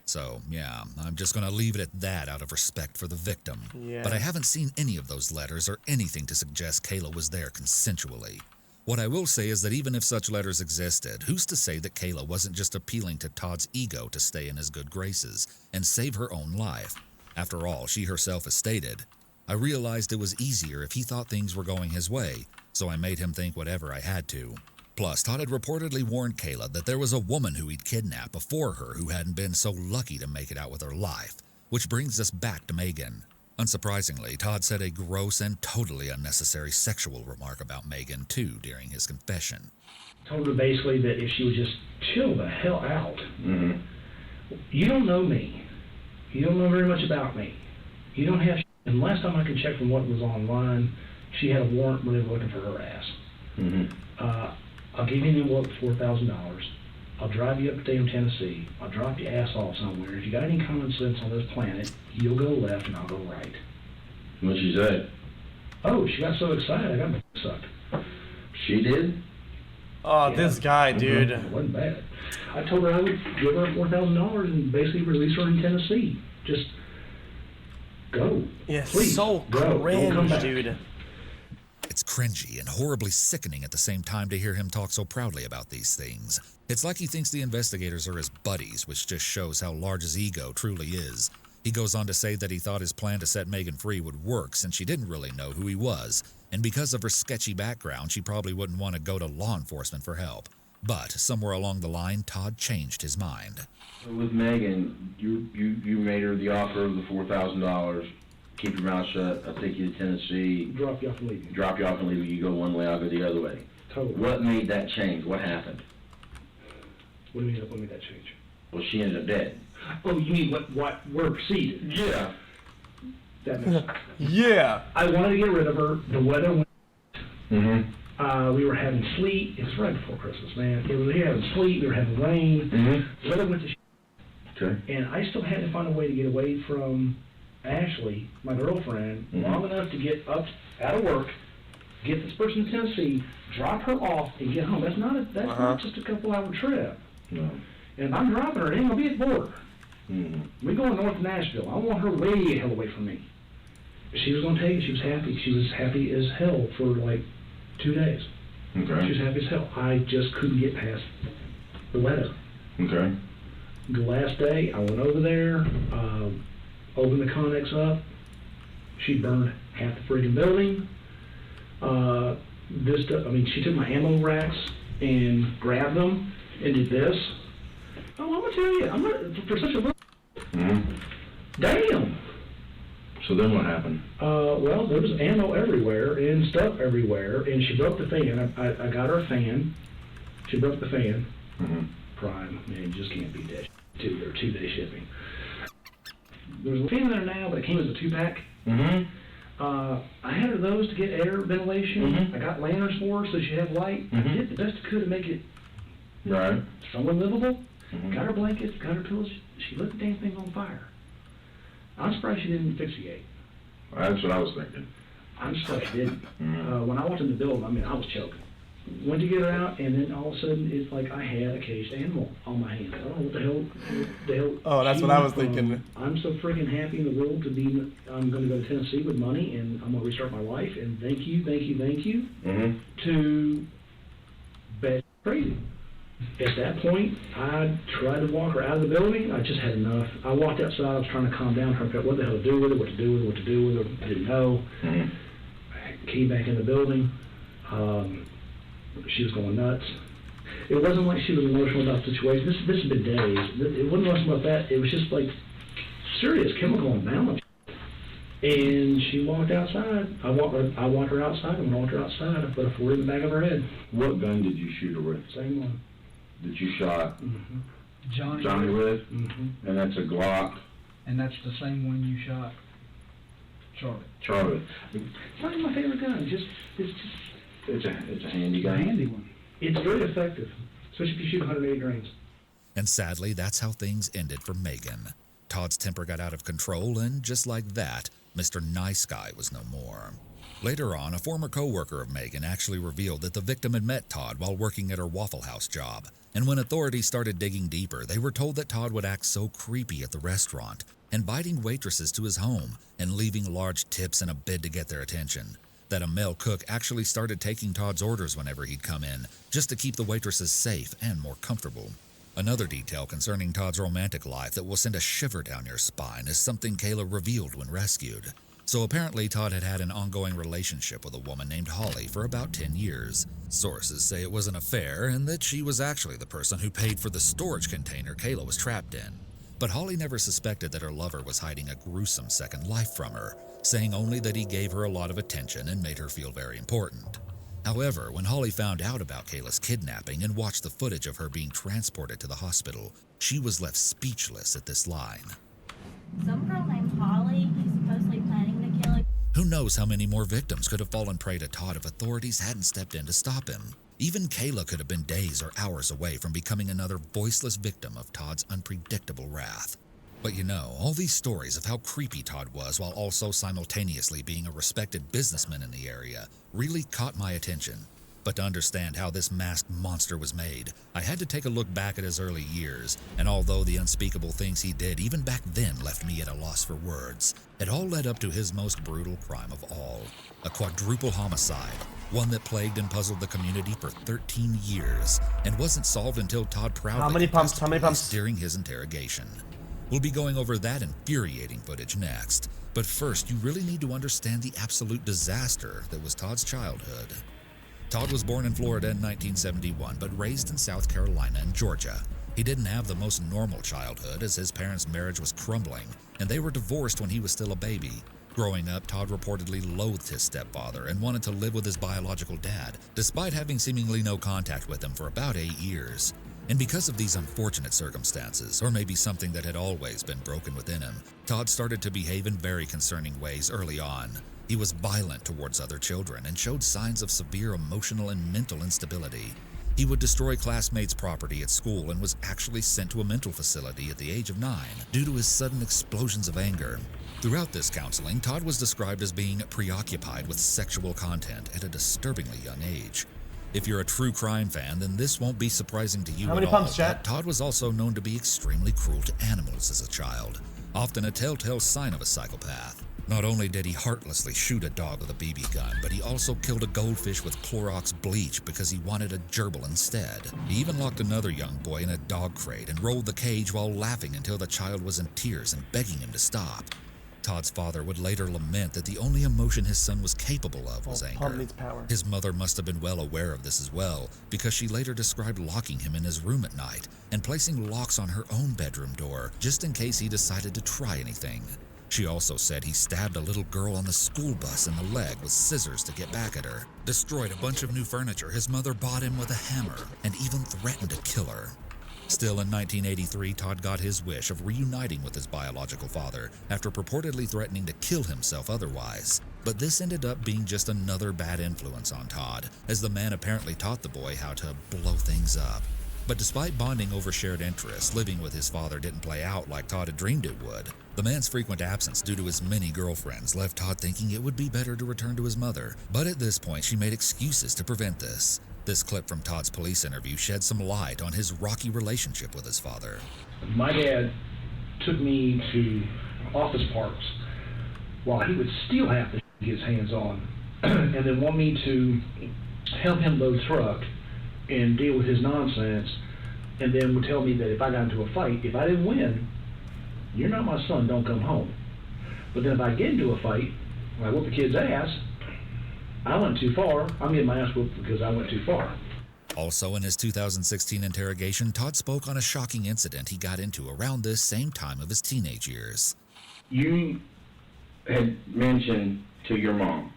So, yeah, I'm just going to leave it at that out of respect for the victim. Yeah. But I haven't seen any of those letters or anything to suggest Kayla was there consensually. What I will say is that even if such letters existed, who's to say that Kayla wasn't just appealing to Todd's ego to stay in his good graces and save her own life? After all, she herself has stated, I realized it was easier if he thought things were going his way, so I made him think whatever I had to. Plus, Todd had reportedly warned Kayla that there was a woman who he'd kidnapped before her who hadn't been so lucky to make it out with her life, which brings us back to Megan. Unsurprisingly, Todd said a gross and totally unnecessary sexual remark about Megan, too, during his confession. Told her basically that if she would just chill the hell out. Mm-hmm. You don't know me. You don't know very much about me. You don't have. And last time I could check from what was online, she had a warrant where they were looking for her ass. Mm-hmm. I'll give you an envelope for $4,000. I'll drive you up to Dayton, Tennessee. I'll drop your ass off somewhere. If you got any common sense on this planet, you'll go left and I'll go right. What'd she say? Oh, she got so excited, I got my sucked. She did? Oh, Yeah. this guy, dude. It wasn't bad. I told her I would give her $4,000 and basically release her in Tennessee. Just go. Yeah, Please, so go. Don't come cringe, back. dude. It's cringy and horribly sickening at the same time to hear him talk so proudly about these things. It's like he thinks the investigators are his buddies, which just shows how large his ego truly is. He goes on to say that he thought his plan to set Megan free would work since she didn't really know who he was, and because of her sketchy background, she probably wouldn't want to go to law enforcement for help. But somewhere along the line, Todd changed his mind. So with Megan, you made her the offer of the $4,000. Keep your mouth shut. I'll take you to Tennessee. Drop you off and leave you. Drop you off and leave you. You go one way, I'll go the other way. Totally. What made that change? What happened? What do you mean, what made that change? Well, she ended up dead. Oh, you mean what word proceeded? Yeah. That makes sense. Yeah. I wanted to get rid of her. The weather went. Mm-hmm. We were having sleet. It was right before Christmas, man. We were having sleet. We were having rain. Mm-hmm. The weather went to shit. Okay. And I still had to find a way to get away from Ashley, my girlfriend, long enough to get up out of work, get this person in Tennessee, drop her off, and get home. That's not just a couple-hour trip. No. And if I'm dropping her, it ain't gonna be at the border. Mm-hmm. We're going north of Nashville. I want her way the hell away from me. She was gonna take it. She was happy. She was happy as hell for like 2 days. Okay. She was happy as hell. I just couldn't get past the weather. Okay. The last day, I went over there, opened the Connex up. She burned half the friggin' building. She took my ammo racks and grabbed them and did this. Oh, I'm gonna tell you, I'm not for such a little. Mm-hmm. Damn. So then what happened? Well, there was ammo everywhere and stuff everywhere, and she broke the fan. I got her a fan. She broke the fan. Mm-hmm. Prime, man, you just can't beat that. They're 2-day shipping. There's a fan there now, but it came as a 2-pack. Mm-hmm. I had her those to get air ventilation. Mm-hmm. I got lanterns for her so she'd have light. Mm-hmm. I did the best I could to make it Right. somewhat livable. Mm-hmm. Got her blankets, got her pillows. She lit the damn thing on fire. I'm surprised she didn't asphyxiate. That's what I was thinking. I'm surprised she didn't. Mm-hmm. When I walked in the building, I was choking. Went to get her out, and then all of a sudden, it's like I had a caged animal on my hands. I don't know what the hell. Oh, that's she what I was went from, thinking. I'm so freaking happy in the world to be. I'm going to go to Tennessee with money, and I'm going to restart my life. And thank you. Mm-hmm. To bad crazy. At that point, I tried to walk her out of the building. I just had enough. I walked outside. I was trying to calm down, trying to figure out what the hell to do with it, what to do with it. I didn't know. Mm-hmm. I came back in the building. She was going nuts. It wasn't like she was emotional about the situation. This has been days. It wasn't less about that. It was just like serious chemical imbalance. And she walked outside. I walked her outside, and when I walked her outside, I put a 40 in the back of her head. What gun did you shoot her with? Same one. That you shot Johnny. with? Mm-hmm. And that's a Glock. And that's the same one you shot Charlie. It's not my favorite gun. It's a handy a gun. handy one. It's very effective, especially if you shoot 180 grains. And sadly, that's how things ended for Megan. Todd's temper got out of control, and just like that, Mr. Nice Guy was no more. Later on, a former co-worker of Megan actually revealed that the victim had met Todd while working at her Waffle House job. And when authorities started digging deeper, they were told that Todd would act so creepy at the restaurant, inviting waitresses to his home and leaving large tips in a bid to get their attention. That a male cook actually started taking Todd's orders whenever he'd come in, just to keep the waitresses safe and more comfortable. Another detail concerning Todd's romantic life that will send a shiver down your spine is something Kayla revealed when rescued. So apparently Todd had had an ongoing relationship with a woman named Holly for about 10 years. Sources say it was an affair and that she was actually the person who paid for the storage container Kayla was trapped in. But Holly never suspected that her lover was hiding a gruesome second life from her, saying only that he gave her a lot of attention and made her feel very important. However, when Holly found out about Kayla's kidnapping and watched the footage of her being transported to the hospital, she was left speechless at this line. Some girl named Holly, he's supposedly planning to kill her. Who knows how many more victims could have fallen prey to Todd if authorities hadn't stepped in to stop him? Even Kayla could have been days or hours away from becoming another voiceless victim of Todd's unpredictable wrath. But you know, all these stories of how creepy Todd was while also simultaneously being a respected businessman in the area really caught my attention. But to understand how this masked monster was made, I had to take a look back at his early years, and although the unspeakable things he did even back then left me at a loss for words, it all led up to his most brutal crime of all, a quadruple homicide, one that plagued and puzzled the community for 13 years, and wasn't solved until Todd proudly How many pumps? confessed How many to police pumps? during his interrogation. We'll be going over that infuriating footage next, but first you really need to understand the absolute disaster that was Todd's childhood. Todd was born in Florida in 1971, but raised in South Carolina and Georgia. He didn't have the most normal childhood, as his parents' marriage was crumbling, and they were divorced when he was still a baby. Growing up, Todd reportedly loathed his stepfather and wanted to live with his biological dad, despite having seemingly no contact with him for about 8 years. And because of these unfortunate circumstances, or maybe something that had always been broken within him, Todd started to behave in very concerning ways early on. He was violent towards other children and showed signs of severe emotional and mental instability. He would destroy classmates' property at school and was actually sent to a mental facility at the age of 9 due to his sudden explosions of anger. Throughout this counseling, Todd was described as being preoccupied with sexual content at a disturbingly young age. If you're a true crime fan, then this won't be surprising to you How at many all. pumps, Chat? But Todd was also known to be extremely cruel to animals as a child, often a telltale sign of a psychopath. Not only did he heartlessly shoot a dog with a BB gun, but he also killed a goldfish with Clorox bleach because he wanted a gerbil instead. He even locked another young boy in a dog crate and rolled the cage while laughing until the child was in tears and begging him to stop. Todd's father would later lament that the only emotion his son was capable of was Pump anger. needs power. His mother must have been well aware of this as well, because she later described locking him in his room at night and placing locks on her own bedroom door just in case he decided to try anything. She also said he stabbed a little girl on the school bus in the leg with scissors to get back at her, destroyed a bunch of new furniture his mother bought him with a hammer, and even threatened to kill her. Still in 1983, Todd got his wish of reuniting with his biological father after purportedly threatening to kill himself otherwise. But this ended up being just another bad influence on Todd, as the man apparently taught the boy how to blow things up. But despite bonding over shared interests, living with his father didn't play out like Todd had dreamed it would. The man's frequent absence due to his many girlfriends left Todd thinking it would be better to return to his mother. But at this point, she made excuses to prevent this. This clip from Todd's police interview shed some light on his rocky relationship with his father. My dad took me to office parks while he would still have to get his hands on, and then want me to help him load truck and deal with his nonsense, and then would tell me that if I got into a fight, if I didn't win, you're not my son, don't come home. But then if I get into a fight, I whoop the kid's ass, I went too far, I'm getting my ass whooped because I went too far. Also in his 2016 interrogation, Todd spoke on a shocking incident he got into around this same time of his teenage years. You had mentioned to your mom,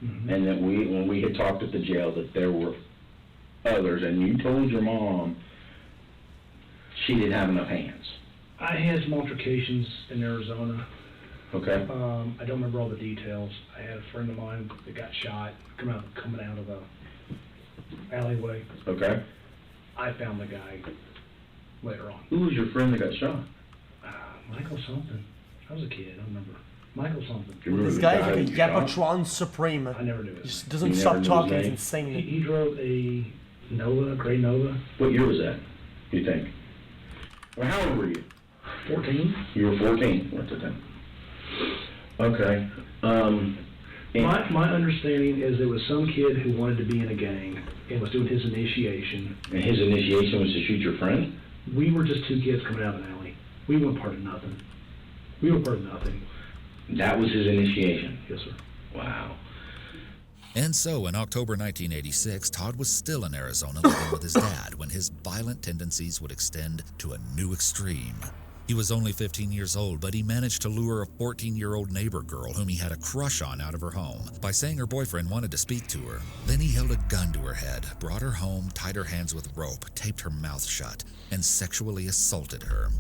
and that when we had talked at the jail, that there were others, and you told your mom she didn't have enough hands. I had some altercations in Arizona. Okay. I don't remember all the details. I had a friend of mine that got shot coming out of a alleyway. Okay. I found the guy later on. Who was your friend that got shot? Michael something. I was a kid, I don't remember. Michael something. Do you remember This the guy is guy like a who shot? Yapatron Supreme. I never knew He his just name. doesn't You stop never knew talking. his It's name? insane. He drove a Nova, a gray Nova. What year was that, you think? Well, how old were you? 14. You were 14 at the time. Okay. And My understanding is there was some kid who wanted to be in a gang and was doing his initiation. his initiation was to shoot your friend? We were just two kids coming out of an alley. We weren't part of nothing. We were part of nothing. That was his initiation? Yes, sir. Wow. And so, in October 1986, Todd was still in Arizona living with his dad when his violent tendencies would extend to a new extreme. He was only 15 years old, but he managed to lure a 14-year-old neighbor girl whom he had a crush on out of her home by saying her boyfriend wanted to speak to her. Then he held a gun to her head, brought her home, tied her hands with rope, taped her mouth shut, and sexually assaulted her.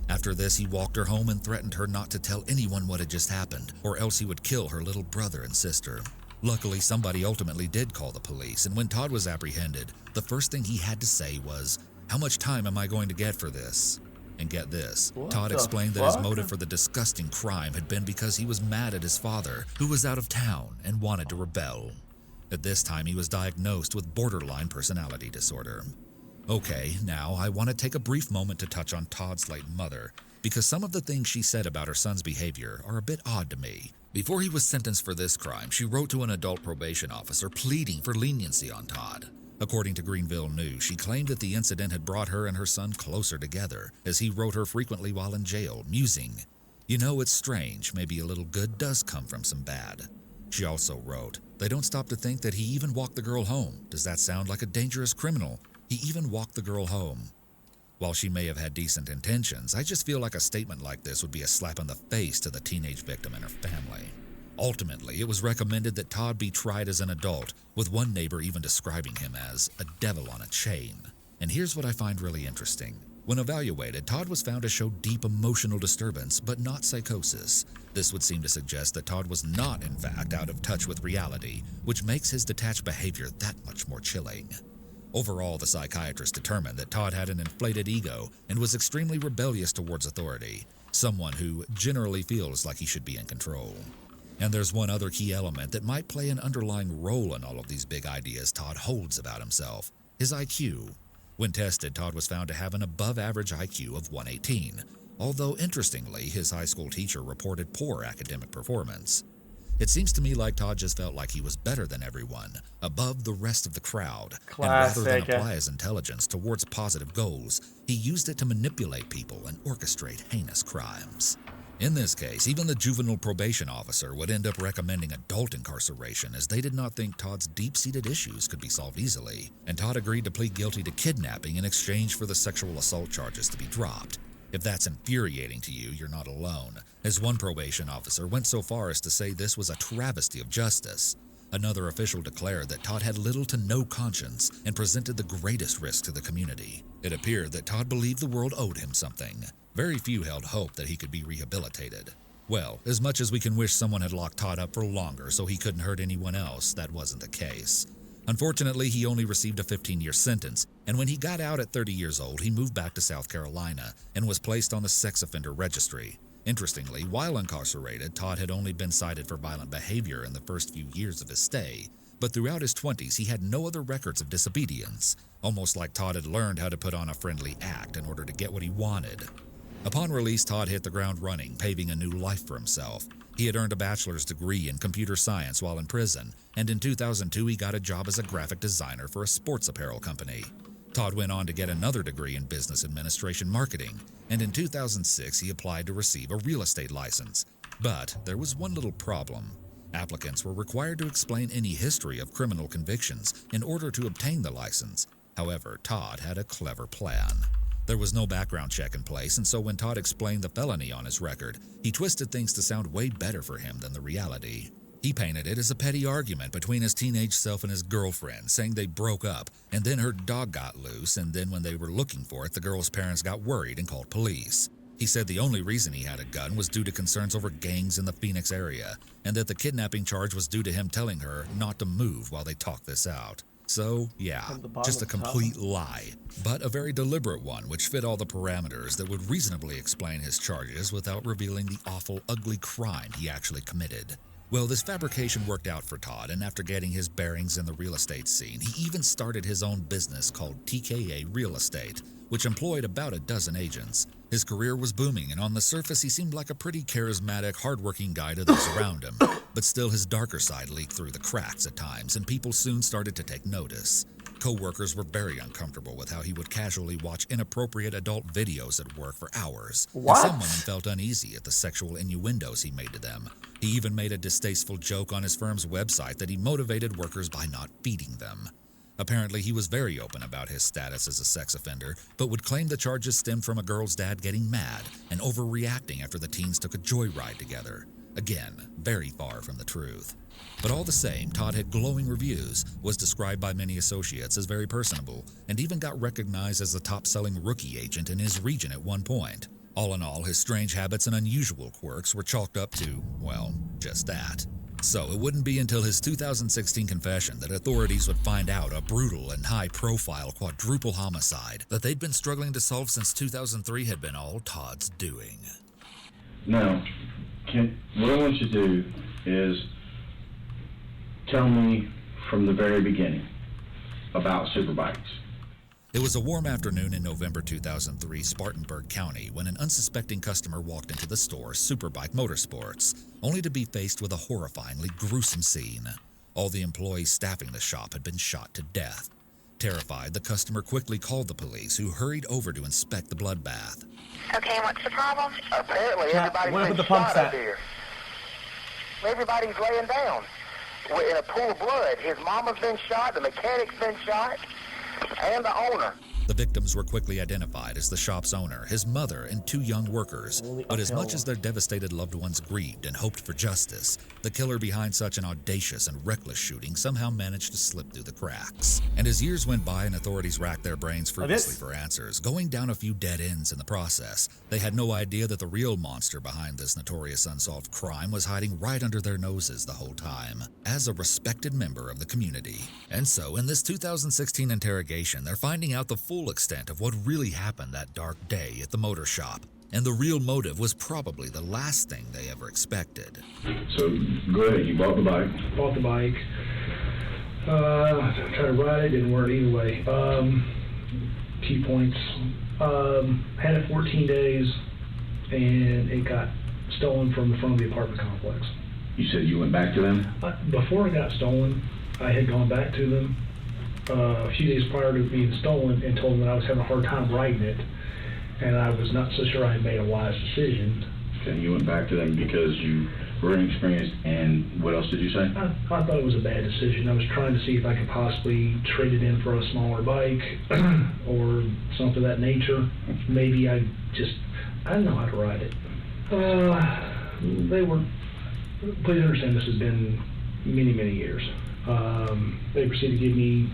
After this, he walked her home and threatened her not to tell anyone what had just happened, or else he would kill her little brother and sister. Luckily, somebody ultimately did call the police, and when Todd was apprehended, the first thing he had to say was, "How much time am I going to get for this?" And get this, Todd explained that his motive for the disgusting crime had been because he was mad at his father, who was out of town and wanted to rebel. At this time, he was diagnosed with borderline personality disorder. Okay, now I want to take a brief moment to touch on Todd's late mother, because some of the things she said about her son's behavior are a bit odd to me. Before he was sentenced for this crime, she wrote to an adult probation officer pleading for leniency on Todd. According to Greenville News, she claimed that the incident had brought her and her son closer together, as he wrote her frequently while in jail, musing, "You know, it's strange, maybe a little good does come from some bad." She also wrote, "They don't stop to think that he even walked the girl home. Does that sound like a dangerous criminal? He even walked the girl home." While she may have had decent intentions, I just feel like a statement like this would be a slap in the face to the teenage victim and her family. Ultimately, it was recommended that Todd be tried as an adult, with one neighbor even describing him as a devil on a chain. And here's what I find really interesting. When evaluated, Todd was found to show deep emotional disturbance, but not psychosis. This would seem to suggest that Todd was not, in fact, out of touch with reality, which makes his detached behavior that much more chilling. Overall, the psychiatrist determined that Todd had an inflated ego and was extremely rebellious towards authority, someone who generally feels like he should be in control. And there's one other key element that might play an underlying role in all of these big ideas Todd holds about himself: his IQ. When tested, Todd was found to have an above-average IQ of 118, although interestingly, his high school teacher reported poor academic performance. It seems to me like Todd just felt like he was better than everyone, above the rest of the crowd, and rather than apply his intelligence towards positive goals, he used it to manipulate people and orchestrate heinous crimes. In this case, even the juvenile probation officer would end up recommending adult incarceration, as they did not think Todd's deep-seated issues could be solved easily, and Todd agreed to plead guilty to kidnapping in exchange for the sexual assault charges to be dropped. If that's infuriating to you, you're not alone, as one probation officer went so far as to say this was a travesty of justice. Another official declared that Todd had little to no conscience and presented the greatest risk to the community. It appeared that Todd believed the world owed him something. Very few held hope that he could be rehabilitated. Well, as much as we can wish someone had locked Todd up for longer so he couldn't hurt anyone else, that wasn't the case. Unfortunately, he only received a 15-year sentence, and when he got out at 30 years old, he moved back to South Carolina and was placed on the sex offender registry. Interestingly, while incarcerated, Todd had only been cited for violent behavior in the first few years of his stay, but throughout his 20s, he had no other records of disobedience, almost like Todd had learned how to put on a friendly act in order to get what he wanted. Upon release, Todd hit the ground running, paving a new life for himself. He had earned a bachelor's degree in computer science while in prison, and in 2002 he got a job as a graphic designer for a sports apparel company. Todd went on to get another degree in business administration marketing, and in 2006 he applied to receive a real estate license. But there was one little problem. Applicants were required to explain any history of criminal convictions in order to obtain the license. However, Todd had a clever plan. There was no background check in place, and so when Todd explained the felony on his record, he twisted things to sound way better for him than the reality. He painted it as a petty argument between his teenage self and his girlfriend, saying they broke up, and then her dog got loose, and then when they were looking for it, the girl's parents got worried and called police. He said the only reason he had a gun was due to concerns over gangs in the Phoenix area, and that the kidnapping charge was due to him telling her not to move while they talked this out. So, yeah, just a complete lie, but a very deliberate one which fit all the parameters that would reasonably explain his charges without revealing the awful, ugly crime he actually committed. Well, this fabrication worked out for Todd, and after getting his bearings in the real estate scene, he even started his own business called TKA Real Estate, which employed about a dozen agents. His career was booming, and on the surface he seemed like a pretty charismatic, hardworking guy to those around him. But still, his darker side leaked through the cracks at times, and people soon started to take notice. Co-workers were very uncomfortable with how he would casually watch inappropriate adult videos at work for hours. What? And some women felt uneasy at the sexual innuendos he made to them. He even made a distasteful joke on his firm's website that he motivated workers by not feeding them. Apparently, he was very open about his status as a sex offender, but would claim the charges stemmed from a girl's dad getting mad and overreacting after the teens took a joyride together. Again, very far from the truth. But all the same, Todd had glowing reviews, was described by many associates as very personable, and even got recognized as the top-selling rookie agent in his region at one point. All in all, his strange habits and unusual quirks were chalked up to, well, just that. So it wouldn't be until his 2016 confession that authorities would find out a brutal and high-profile quadruple homicide that they'd been struggling to solve since 2003 had been all Todd's doing. Now, what I want you to do is tell me from the very beginning about Superbikes. It was a warm afternoon in November 2003, Spartanburg County, when an unsuspecting customer walked into the store, Superbike Motorsports, only to be faced with a horrifyingly gruesome scene. All the employees staffing the shop had been shot to death. Terrified, the customer quickly called the police, who hurried over to inspect the bloodbath. Okay, what's the problem? Apparently, everybody's where been the pumps shot up at? here. Everybody's laying down. in a pool of blood. His mama's been shot, the mechanic's been shot, and the owner. The victims were quickly identified as the shop's owner, his mother, and 2 young workers. But as much as their devastated loved ones grieved and hoped for justice, the killer behind such an audacious and reckless shooting somehow managed to slip through the cracks. And as years went by and authorities racked their brains fruitlessly for answers, going down a few dead ends in the process, they had no idea that the real monster behind this notorious unsolved crime was hiding right under their noses the whole time, as a respected member of the community. And so, in this 2016 interrogation, they're finding out the full extent of what really happened that dark day at the motor shop, and the real motive was probably the last thing they ever expected. So, go ahead, you bought the bike? Bought the bike. Tried to ride it, didn't work either way. Key points. Had it 14 days, and it got stolen from the front of the apartment complex. You said you went back to them? Before it got stolen, I had gone back to them a few days prior to it being stolen and told them that I was having a hard time riding it, and I was not so sure I had made a wise decision. And you went back to them because you were inexperienced, and what else did you say? I thought it was a bad decision. I was trying to see if I could possibly trade it in for a smaller bike or something of that nature. Maybe I didn't know how to ride it. Please understand this has been many, many years. They proceeded to give me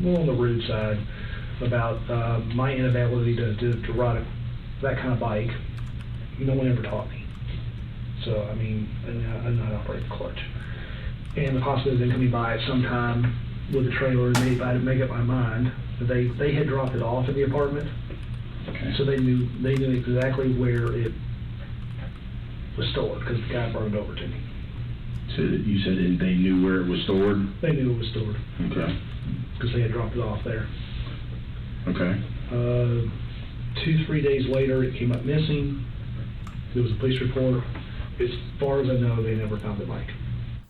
more on the rude side about my inability to ride that kind of bike. No one ever taught me. So, I mean, I know how to operate the clutch. And the possibility of them coming by at some time with a trailer, and maybe if I had to make up my mind, they had dropped it off at the apartment. Okay. So they knew exactly where it was stored because the guy brought it over to me. So you said they knew where it was stored? They knew it was stored. Okay. Because they had dropped it off there. Okay. 2-3 days later, it came up missing. There was a police report. As far as I know, they never found the bike.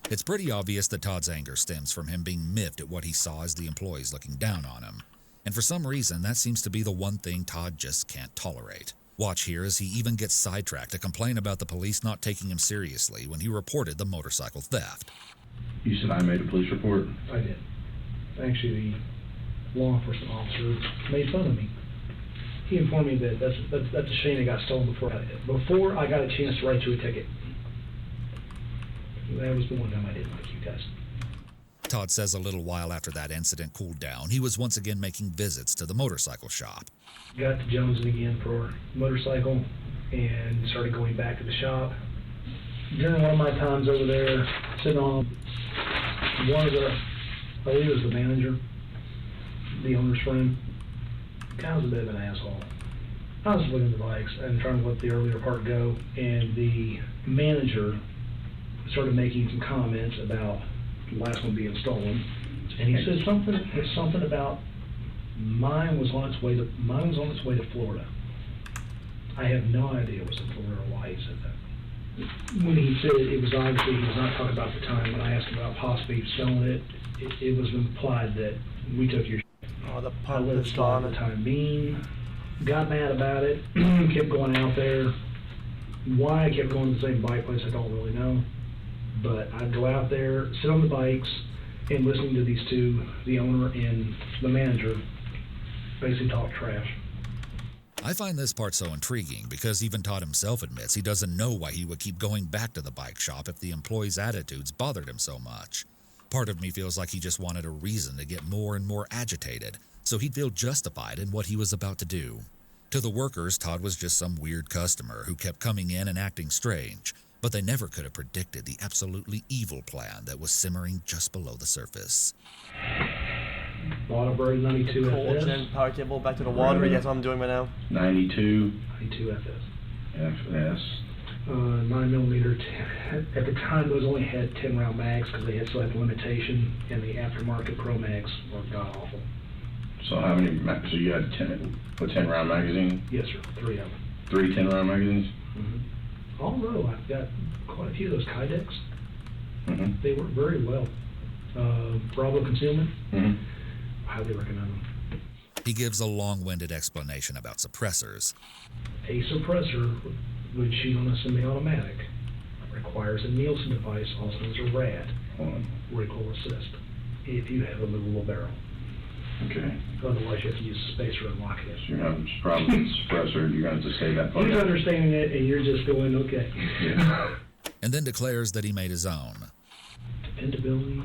It's pretty obvious that Todd's anger stems from him being miffed at what he saw as the employees looking down on him. And for some reason, that seems to be the one thing Todd just can't tolerate. Watch here as he even gets sidetracked to complain about the police not taking him seriously when he reported the motorcycle theft. You said I made a police report? I did. Actually, the law enforcement officer made fun of me. He informed me that that's a shame it got stolen before I got a chance to write you a ticket. That was the one time I didn't like you guys. Todd says a little while after that incident cooled down, he was once again making visits to the motorcycle shop. Got to Jonesing again for a motorcycle and started going back to the shop. During one of my times over there, sitting on one of the, I believe it was the manager, the owner's friend. The guy was a bit of an asshole. I was looking at the bikes and trying to let the earlier part go, and the manager started making some comments about the last one being stolen, and he said something about mine was on its way to Florida. I have no idea it was in Florida or why he said that. When he said it was obviously he was not talking about the time when I asked him about possibly selling it. It was implied that we took your. Oh, the I pump let is it slide gone. the time being. Got mad about it. Kept going out there. Why I kept going to the same bike place, I don't really know. But I'd go out there, sit on the bikes, and listening to these two, the owner and the manager, basically talk trash. I find this part so intriguing because even Todd himself admits he doesn't know why he would keep going back to the bike shop if the employees' attitudes bothered him so much. Part of me feels like he just wanted a reason to get more and more agitated, so he'd feel justified in what he was about to do. To the workers, Todd was just some weird customer who kept coming in and acting strange, but they never could have predicted the absolutely evil plan that was simmering just below the surface. Bought a Bird 92 Cold FS. gen power cable back to the water. Yes, what I'm doing right now. 92 92 FS. FS. 9mm. At the time, those only had 10 round mags because they had select limitation, and the aftermarket Pro Mags were god awful. So how many, so you had 10 round magazine? Yes, sir. 3 of them. 3 10 round magazines? Mm-hmm. Although I've got quite a few of those Kydex. Mm-hmm. They work very well. Bravo Concealment. Mm-hmm. Highly recommend them. He gives a long-winded explanation about suppressors. A suppressor would shoot on a semi-automatic, requires a Nielsen device, also known as a RAD, On. recoil assist, if you have a movable barrel. Okay. Otherwise, you have to use a spacer and lock it in. So you're having problems with the suppressor, you're gonna have to say that part. He's understanding it, and you're just going, okay. Yeah. And then declares that he made his own. Dependability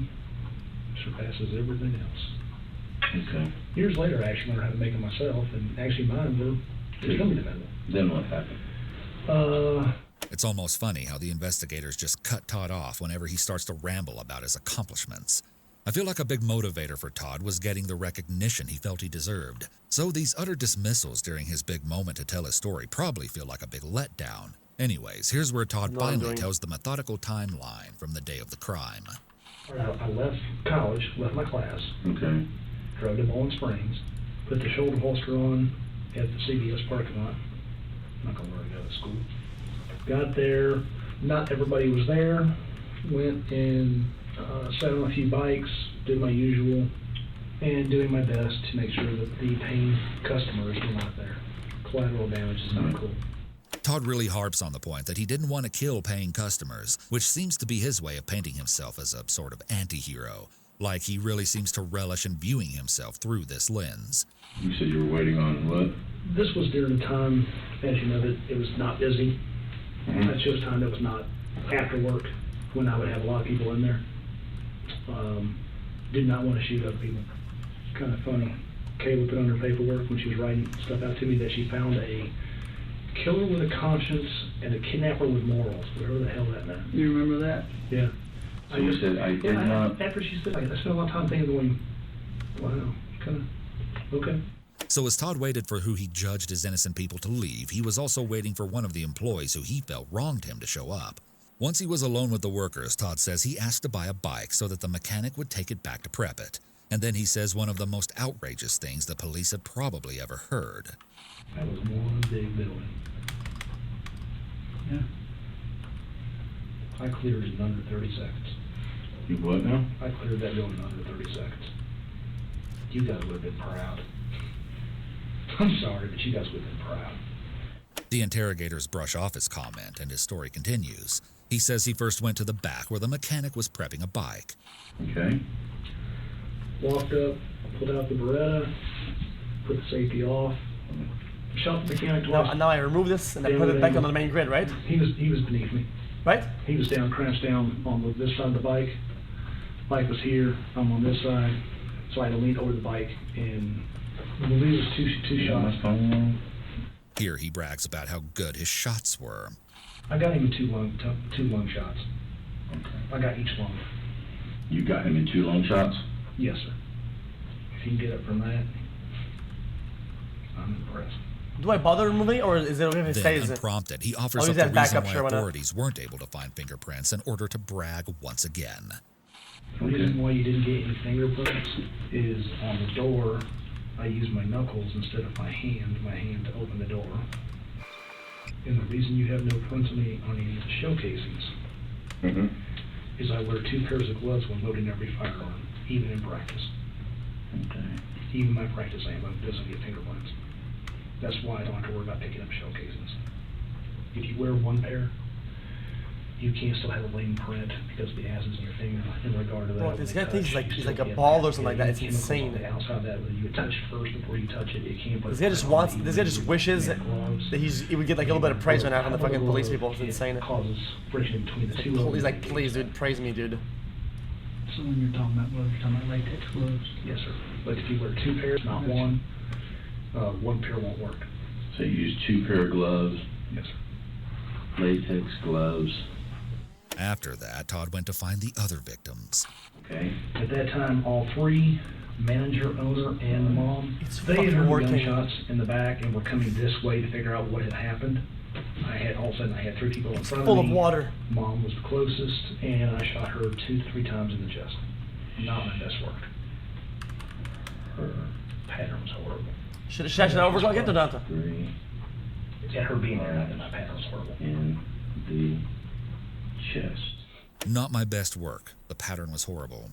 surpasses everything else. Okay. Years later, I actually learned how to make it myself, and actually mine were extremely dependable. Then what happened? It's almost funny how the investigators just cut Todd off whenever he starts to ramble about his accomplishments. I feel like a big motivator for Todd was getting the recognition he felt he deserved. So these utter dismissals during his big moment to tell his story probably feel like a big letdown. Anyways, here's where Todd finally tells the methodical timeline from the day of the crime. I left college, left my class, Okay. drove to Bowling Springs, put the shoulder holster on at the CVS parking lot. I'm not going to go to school. Got there, not everybody was there. Went and sat on a few bikes, did my usual, and doing my best to make sure that the paying customers were not there. Collateral damage is not cool. Todd really harps on the point that he didn't want to kill paying customers, which seems to be his way of painting himself as a sort of anti-hero, like he really seems to relish in viewing himself through this lens. You said you were waiting on what? This was during the time, as you know, that it was not busy. I chose time that was not after work, when I would have a lot of people in there. Did not want to shoot other people. Kind of funny. Kayla put on her paperwork when she was writing stuff out to me that she found a killer with a conscience and a kidnapper with morals, whatever the hell that meant. You remember that? Yeah. So you said I did not... After she said, I spent a lot of time thinking, going, wow, kind of, okay. So as Todd waited for who he judged as innocent people to leave, he was also waiting for one of the employees who he felt wronged him to show up. Once he was alone with the workers, Todd says he asked to buy a bike so that the mechanic would take it back to prep it. And then he says one of the most outrageous things the police had probably ever heard. That was one big building. Yeah. I cleared it in under 30 seconds. You what now? I cleared that building in under 30 seconds. You guys would have been proud. I'm sorry, but you guys would have been proud. The interrogators brush off his comment, and his story continues. He says he first went to the back where the mechanic was prepping a bike. Okay. Walked up, pulled out the Beretta, put the safety off, shot the mechanic twice. Now I remove this and I put it back on the main grid, right? He was beneath me. Right? He was down, crouched down on this side of the bike. Bike was here, I'm on this side. So I had to lean over the bike, and I believe it was two shots. Here he brags about how good his shots were. I got him in two lung shots. Okay. I got each lung. You got him in 2 long shots? Yes, sir. If you can get up from that, I'm impressed. Do I bother removing, or is it okay if it Then, stays? unprompted, he offers I'll up use the that reason backup, why sure, why not? authorities weren't able to find fingerprints in order to brag once again. The reason why you didn't get any fingerprints is on the door, I used my knuckles instead of my hand to open the door. And the reason you have no prints on any of the shell casings is I wear 2 pairs of gloves when loading every firearm, even in practice. Okay. Even my practice ammo doesn't get fingerprints. That's why I don't have to worry about picking up shell casings. If you wear 1 pair, you can still have a latent print because of the acids in your finger in regard to that. Bro, this guy thinks he's like a ball or something like that. It's insane. Outside that, whether you touch it first before you touch it, it can't put. This guy just wishes that he would get like a little bit of praise right now from the fucking police people. It's insane. It causes friction between the two. He's like, please, dude, praise me, dude. So when you're talking about gloves, you're talking about latex gloves? Yes, sir. But if you wear 2 pairs, not 1, 1 pair won't work. So you use 2 pair of gloves? Yes, sir. Latex gloves. After that, Todd went to find the other victims. Okay. At that time, all 3, manager, owner, and the mom, they had fucking heard working. gunshots in the back and were coming this way to figure out what had happened. All of a sudden, I had 3 people in front of me. Full of water. Mom was the closest, and I shot her 2 to 3 times in the chest. Not my best work. Her pattern was horrible. Should have shot over get to Dante. 3 And her being there, my pattern was horrible. in the chest. Not my best work. The pattern was horrible.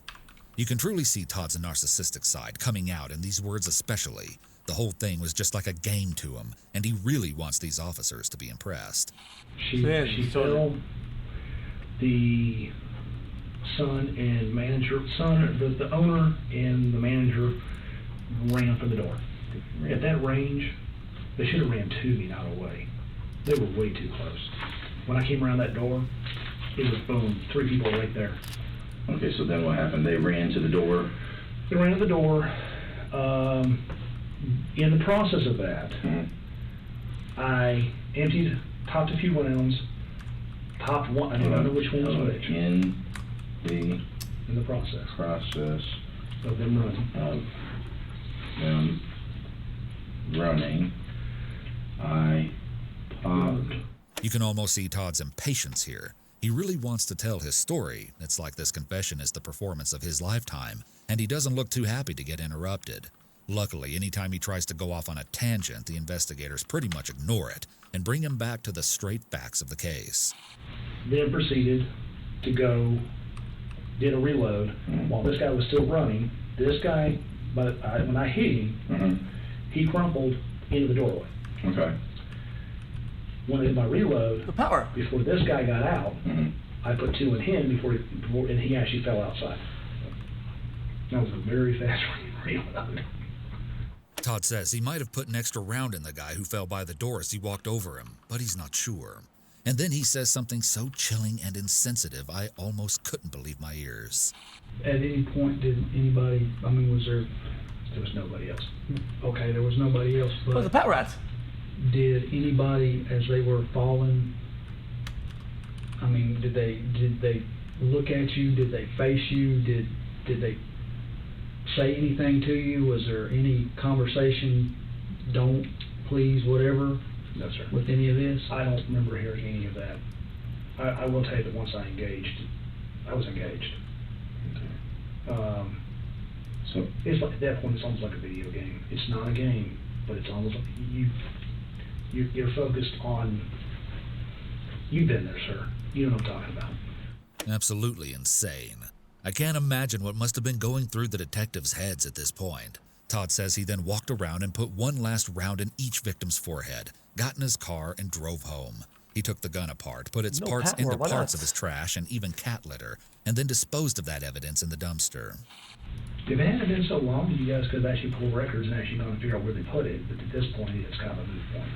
You can truly see Todd's narcissistic side coming out in these words especially. The whole thing was just like a game to him, and he really wants these officers to be impressed. She fell. the the owner and the manager ran for the door. At that range, they should have ran to me, not away. They were way too close. When I came around that door, it was boom, 3 people right there. Okay, so then what happened? They ran to the door? They ran to the door. In the process of that, I popped a few rounds, popped one, I don't know which one was which. In the process. Of them running, I popped. You can almost see Todd's impatience here. He really wants to tell his story. It's like this confession is the performance of his lifetime, and he doesn't look too happy to get interrupted. Luckily, anytime he tries to go off on a tangent, the investigators pretty much ignore it and bring him back to the straight facts of the case. Then proceeded to go, did a reload. While this guy was still running, this guy, when I hit him, he crumpled into the doorway. Okay. When I did my reload, The power. before this guy got out, I put 2 in him and he actually fell outside. That was a very fast reload. Todd says he might have put an extra round in the guy who fell by the door as he walked over him, but he's not sure. And then he says something so chilling and insensitive, I almost couldn't believe my ears. At any point, did anybody, I mean, was there... There was nobody else. Okay, there was nobody else, It was the but pet rats. did anybody, as they were falling, I mean, did they look at you? Did they face you? Did they say anything to you? Was there any conversation, don't, please, whatever, No, sir. with any of this? I don't remember hearing any of that. I will tell you that once I was engaged. So It's like, at that point, it's almost like a video game. It's not a game, but it's almost like you're focused on, you've been there, sir. You know what I'm talking about. Absolutely insane. I can't imagine what must have been going through the detectives' heads at this point. Todd says he then walked around and put one last round in each victim's forehead, got in his car, and drove home. He took the gun apart, put its parts power, into why parts not? of his trash and even cat litter, and then disposed of that evidence in the dumpster. If it hadn't been so long, you guys could have actually pulled records and actually gone to figure out where they put it, but at this point, it's kind of a moot point.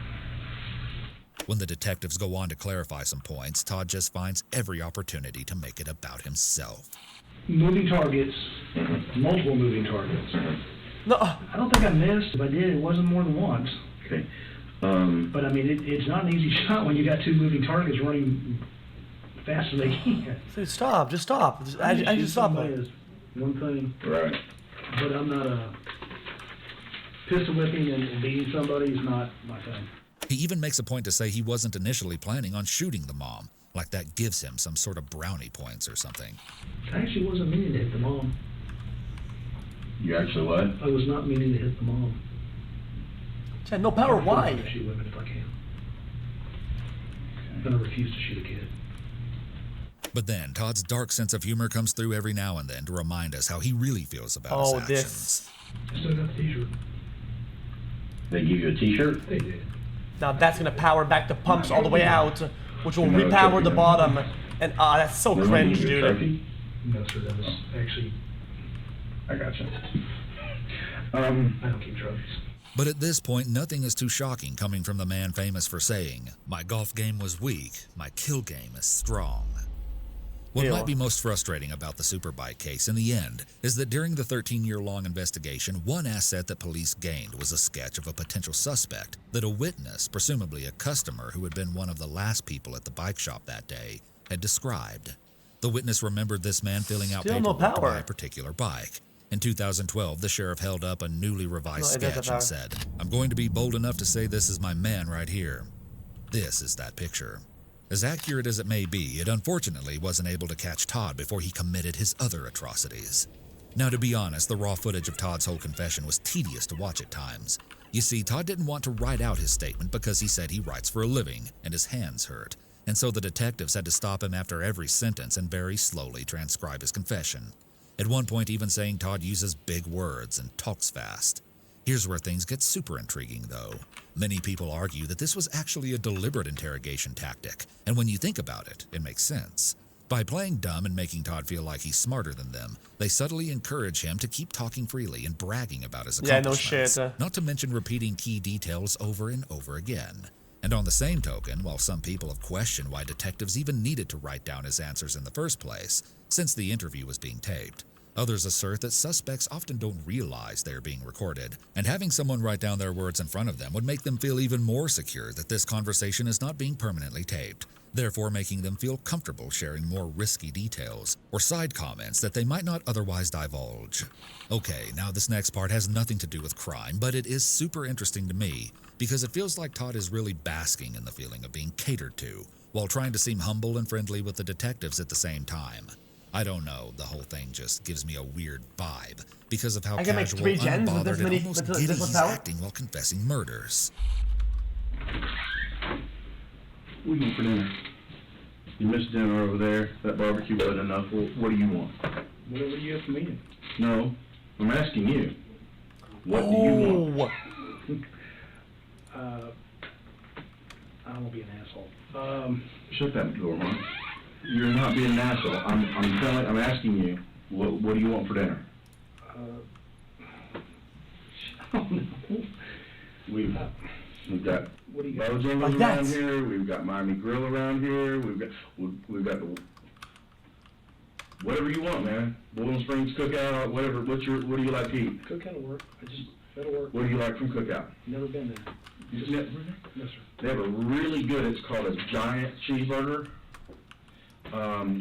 When the detectives go on to clarify some points, Todd just finds every opportunity to make it about himself. Moving targets, multiple moving targets. No. I don't think I missed. If I did, it wasn't more than once. okay. But I mean, it's not an easy shot when you got 2 moving targets running fast as they can. Dude, stop. Just stop. I Shoot just stop somebody it. is one thing, Right. but I'm not a pistol whipping and beating somebody is not my thing. He even makes a point to say he wasn't initially planning on shooting the mom, like that gives him some sort of brownie points or something. I actually wasn't meaning to hit the mom. You actually what? I was not meaning to hit the mom. Chad, no power. I'm Why? gonna shoot women if I can. I'm gonna refuse to shoot a kid. But then, Todd's dark sense of humor comes through every now and then to remind us how he really feels about his actions. This. I still got the t-shirt. They give you a t-shirt? They did. Now that's gonna power back the pumps all the way out, which will No, repower the no. bottom. And that's so Remember cringe, you dude. trophy? No, sir, that was actually, I gotcha. I don't keep trophies. But at this point, nothing is too shocking coming from the man famous for saying, "My golf game was weak, my kill game is strong." What Ew. might be most frustrating about the Superbike case in the end is that during the 13-year-long investigation, one asset that police gained was a sketch of a potential suspect that a witness, presumably a customer who had been one of the last people at the bike shop that day, had described. The witness remembered this man filling out Still no paperwork to power. buy a particular bike. In 2012, the sheriff held up a newly revised No, it does have sketch power. and said, "I'm going to be bold enough to say this is my man right here." This is that picture. As accurate as it may be, it unfortunately wasn't able to catch Todd before he committed his other atrocities. Now, to be honest, the raw footage of Todd's whole confession was tedious to watch at times. You see, Todd didn't want to write out his statement because he said he writes for a living and his hands hurt, and so the detectives had to stop him after every sentence and very slowly transcribe his confession. At one point even saying Todd uses big words and talks fast. Here's where things get super intriguing, though. Many people argue that this was actually a deliberate interrogation tactic, and when you think about it, it makes sense. By playing dumb and making Todd feel like he's smarter than them, they subtly encourage him to keep talking freely and bragging about his accomplishments, not to mention repeating key details over and over again. And on the same token, while some people have questioned why detectives even needed to write down his answers in the first place, since the interview was being taped, others assert that suspects often don't realize they're being recorded, and having someone write down their words in front of them would make them feel even more secure that this conversation is not being permanently taped, therefore making them feel comfortable sharing more risky details or side comments that they might not otherwise divulge. Okay, now this next part has nothing to do with crime, but it is super interesting to me because it feels like Todd is really basking in the feeling of being catered to while trying to seem humble and friendly with the detectives at the same time. I don't know, the whole thing just gives me a weird vibe because of how casual, unbothered, and almost giddy he's acting while confessing murders. What do you want for dinner? You missed dinner over there. That barbecue wasn't enough. What do you want? Whatever you have for me. No, I'm asking you. What do you want? I won't be an asshole. Shut that door, man. You're not being an asshole. I'm asking you. What do you want for dinner? I don't know. We've got What do you got? Bojangles around here. We've got Miami Grill around here. We've got the whatever you want, man. Boiling Springs Cookout, whatever. What do you like to eat? Cookout will work. That'll work. What do you like from Cookout? Never been there. You just never? No, sir. They have a really good. It's called a giant cheeseburger,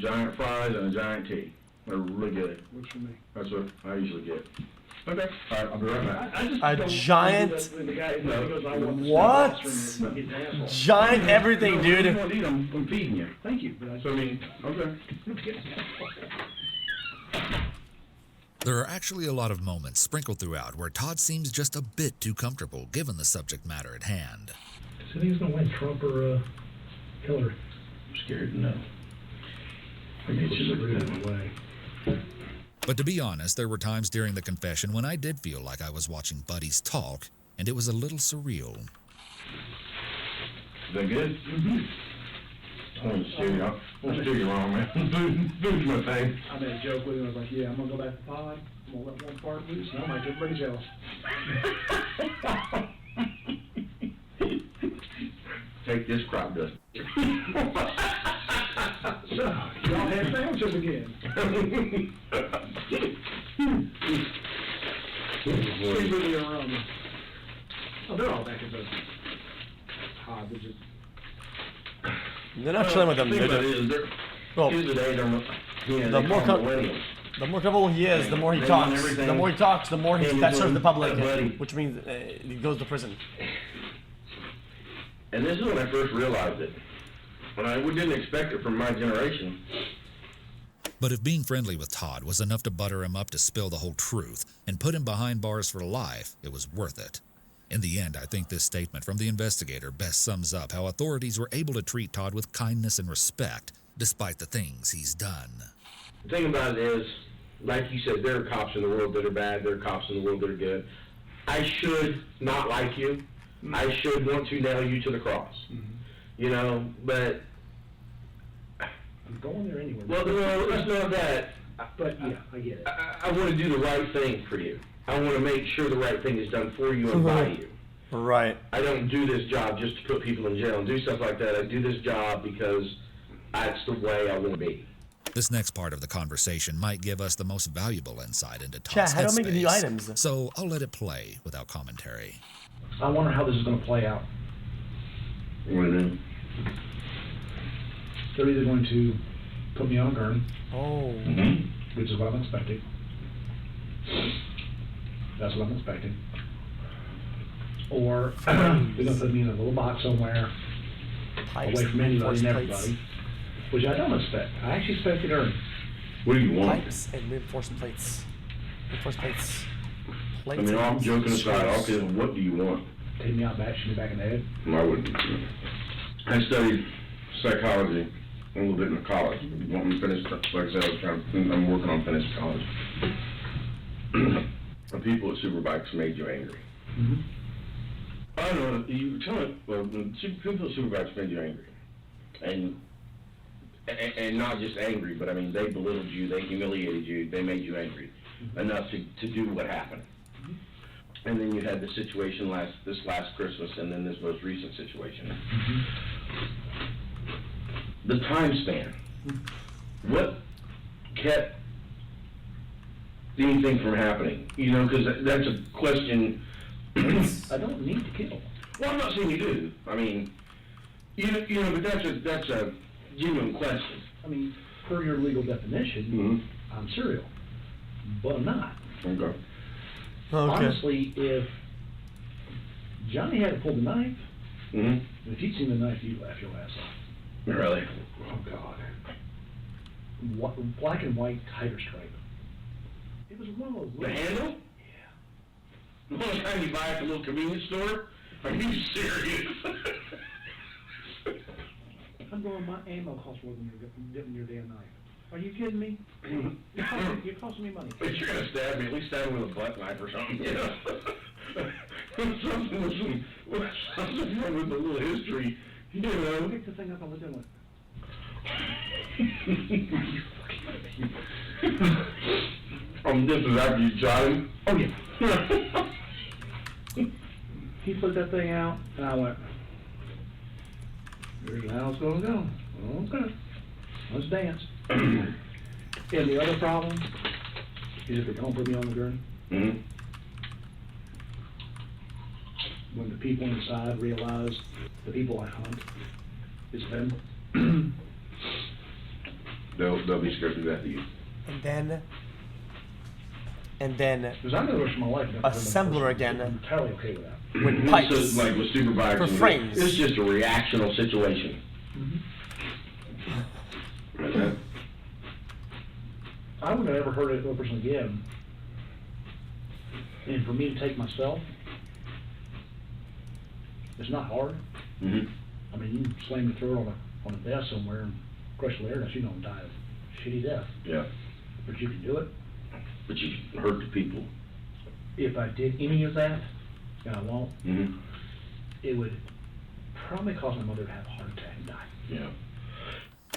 giant fries, and a giant tea. They're really good. Works for me. That's what I usually get. Okay. All right, I'll be right back. A giant. What? Giant everything, dude. I'm feeding you. Thank you. So I mean, okay. There are actually a lot of moments sprinkled throughout where Todd seems just a bit too comfortable given the subject matter at hand. So he's gonna win, Trump or Hillary? I'm scared to know. I guess you look that way. But to be honest, there were times during the confession when I did feel like I was watching buddies talk, and it was a little surreal. Is that good? Mm-hmm. I want to steer you. I want to steer you wrong, man. Food's my thing. I made a joke with him. I was like, yeah, I'm going to go back to pod. I'm going to let one part loose, and I might get everybody jealous. Take this crop dust. So, y'all had sandwiches again. Pretty really around. Oh, they're all back at the pod. They're just... They're not chilling with them. They're just, well, the more comfortable he is, the more he talks. The more he talks, the more that serves the public, which means he goes to prison. And this is when I first realized it. We didn't expect it from my generation. But if being friendly with Todd was enough to butter him up to spill the whole truth and put him behind bars for life, it was worth it. In the end, I think this statement from the investigator best sums up how authorities were able to treat Todd with kindness and respect, despite the things he's done. The thing about it is, like you said, there are cops in the world that are bad, there are cops in the world that are good. I should not like you. I should want to nail you to the cross. You know, but... I'm going there anyway. Well, no, it's not that. But, yeah, I get it. I want to do the right thing for you. I want to make sure the right thing is done for you and by you. Right. I don't do this job just to put people in jail and do stuff like that. I do this job because that's the way I want to be. This next part of the conversation might give us the most valuable insight into Todd's how do I make new items? So I'll let it play without commentary. I wonder how this is going to play out. What do you mean? They're either going to put me on a gurney, which is what I'm expecting. That's what I'm expecting. Or they're going to put me in a little box somewhere, away from anybody and everybody, which I don't expect. I actually expect it earned. What do you want? Pipes and reinforced plates. Reinforced plates. I mean, I'm joking aside. Okay, what do you want? Take me out back, shoot me back in the head. I wouldn't. I studied psychology a little bit in college. Want me to finish? Like I said, I'm working on finishing college. The people at Superbikes made you angry. I don't know. You tell me. Well, the people at Superbikes made you angry, and and not just angry, but I mean, they belittled you, they humiliated you, they made you angry enough to do what happened. And then you had the situation this last Christmas, and then this most recent situation. The time span. What kept anything from happening? You know, because that's a question. I don't need to kill. Well, I'm not saying you do. I mean, you know, but that's a genuine question. I mean, per your legal definition, I'm serial, but I'm not. Okay. Honestly, if Johnny had to pull the knife, Mm-hmm. if you'd seen the knife, you'd laugh your ass off. Really? Oh, God. Black and white tiger stripe. It was one of those... The handle? Yeah. The one kind you buy at the little convenience store? Are you serious? I'm going, my ammo costs more than your damn knife. Are you kidding me? You're costing me money. If you're gonna stab me, at least stab me with a butt knife or something, you know? Something with a little history, you know? Pick the thing up on the doing. This is after you shot him? Oh, yeah. He put that thing out, and I went, here's how it's gonna go. Okay, let's dance. And the other problem is if they don't put me on the gurney, when the people inside realize the people I hunt is them, They'll be scared to death of you. And then because I know the rest of my life. assembler again. I'm entirely okay with that. With pipes. This is like with super bikes. For frames. It's just a reactional situation. Okay. I would have never heard of a person again. And for me to take myself, it's not hard. I mean, you slam your throat on a desk somewhere and crush the larynx, you don't die of shitty death. Yeah. But you can do it. But you hurt the people. If I did any of that, and I won't, it would probably cause my mother to have a heart attack and die. Yeah.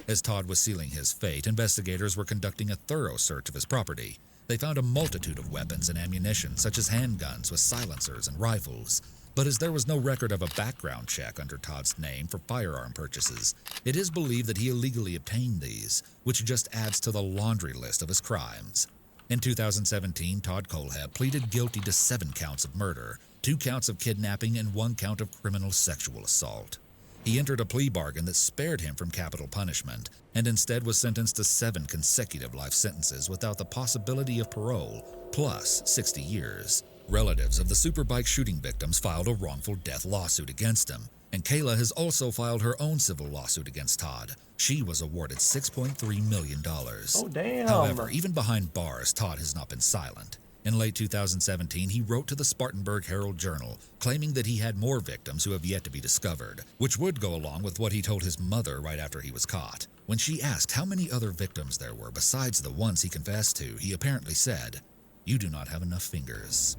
As Todd was sealing his fate, investigators were conducting a thorough search of his property. They found a multitude of weapons and ammunition, such as handguns with silencers and rifles. But as there was no record of a background check under Todd's name for firearm purchases, it is believed that he illegally obtained these, which just adds to the laundry list of his crimes. In 2017, Todd Kohlhepp pleaded guilty to 7 counts of murder, 2 counts of kidnapping, and 1 count of criminal sexual assault. He entered a plea bargain that spared him from capital punishment, and instead was sentenced to 7 consecutive life sentences without the possibility of parole, plus 60 years. Relatives of the superbike shooting victims filed a wrongful death lawsuit against him, and Kayla has also filed her own civil lawsuit against Todd. She was awarded $6.3 million. Oh, damn. However, even behind bars, Todd has not been silent. In late 2017, he wrote to the Spartanburg Herald-Journal, claiming that he had more victims who have yet to be discovered, which would go along with what he told his mother right after he was caught. When she asked how many other victims there were besides the ones he confessed to, he apparently said, "You do not have enough fingers."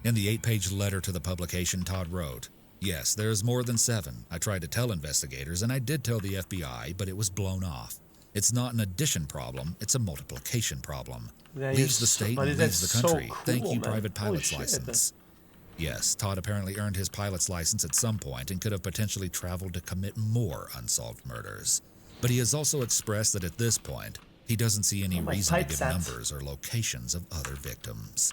In the 8-page letter to the publication, Todd wrote, "Yes, there is more than 7. I tried to tell investigators, and I did tell the FBI, but it was blown off. It's not an addition problem, it's a multiplication problem. Leaves the state and leaves the country. So cool, Thank you, man. private Holy pilot's shit. license." Yes, Todd apparently earned his pilot's license at some point and could have potentially traveled to commit more unsolved murders. But he has also expressed that at this point, he doesn't see any my reason to pipe give sets. numbers or locations of other victims.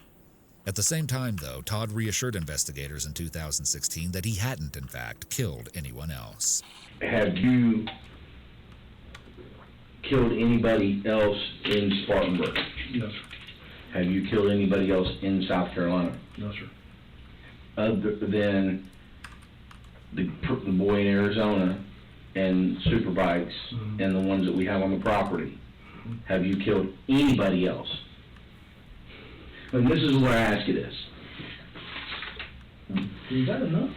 At the same time, though, Todd reassured investigators in 2016 that he hadn't, in fact, killed anyone else. Have you killed anybody else in Spartanburg? No, sir. Have you killed anybody else in South Carolina? No, sir. Other than the boy in Arizona and Superbikes and the ones that we have on the property? Have you killed anybody else? And this is where I ask you this. Is that enough?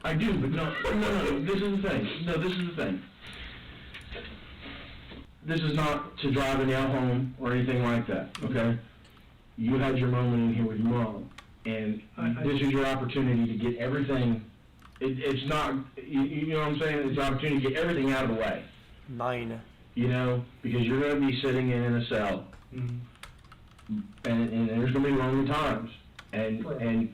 I do, but no, this is the thing. No, this is the thing. This is not to drive anyone home or anything like that, okay? You had your moment in here with your mom, and this is your opportunity to get everything, it's not, you know what I'm saying? It's an opportunity to get everything out of the way. 9. you know, because you're gonna be sitting in a cell, and there's gonna be lonely times, and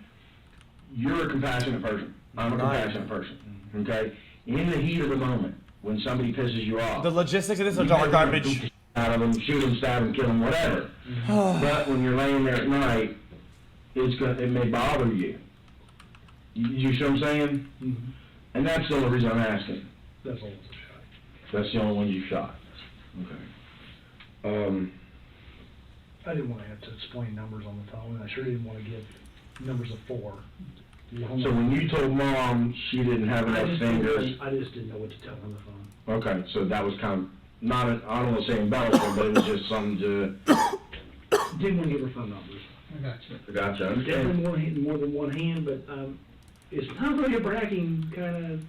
you're a compassionate person. I'm a compassionate person, okay? In the heat of the moment, when somebody pisses you off, The logistics of this are dark garbage. out of them, shoot them, stab them, kill them, whatever. But when you're laying there at night, it may bother you. You see what I'm saying? And that's the only reason I'm asking. That's all it's a shot. That's the only one you shot. Okay. I didn't want to have to explain numbers on the phone, and I sure didn't want to give numbers of 4. So when you told Mom she didn't have enough fingers. I just didn't know what to tell her on the phone. Okay, so that was kind of, not, I don't want to say embellishment, but it was just something to. Didn't want to give her phone numbers. I gotcha. I understand. Definitely more than one hand, but it's not really a bragging kind of.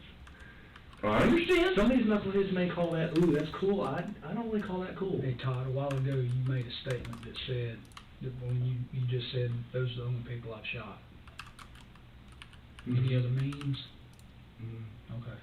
I understand. Some of these knuckleheads may call that, ooh, that's cool. I don't really call that cool. Hey Todd, a while ago you made a statement that said that when you just said those are the only people I've shot. Any other means? Okay.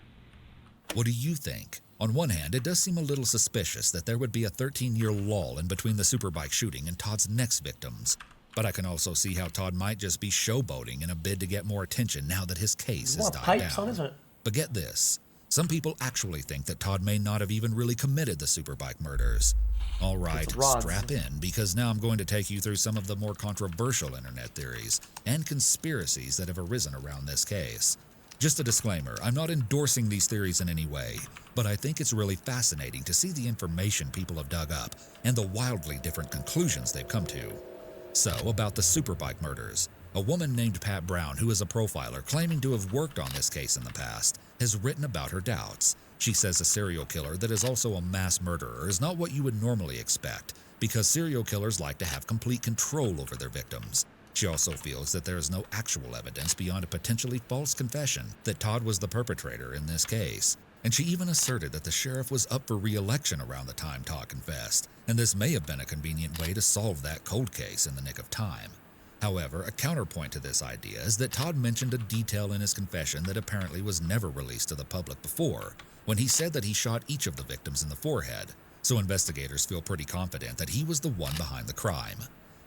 What do you think? On one hand, it does seem a little suspicious that there would be a 13-year lull in between the Superbike shooting and Todd's next victims. But I can also see how Todd might just be showboating in a bid to get more attention now that his case is died down. But get this. Some people actually think that Todd may not have even really committed the Superbike murders. All right, strap in, because now I'm going to take you through some of the more controversial internet theories and conspiracies that have arisen around this case. Just a disclaimer, I'm not endorsing these theories in any way, but I think it's really fascinating to see the information people have dug up and the wildly different conclusions they've come to. So, about the Superbike murders. A woman named Pat Brown, who is a profiler claiming to have worked on this case in the past, has written about her doubts. She says a serial killer that is also a mass murderer is not what you would normally expect, because serial killers like to have complete control over their victims. She also feels that there is no actual evidence beyond a potentially false confession that Todd was the perpetrator in this case. And she even asserted that the sheriff was up for re-election around the time Todd confessed, and this may have been a convenient way to solve that cold case in the nick of time. However, a counterpoint to this idea is that Todd mentioned a detail in his confession that apparently was never released to the public before, when he said that he shot each of the victims in the forehead, so investigators feel pretty confident that he was the one behind the crime.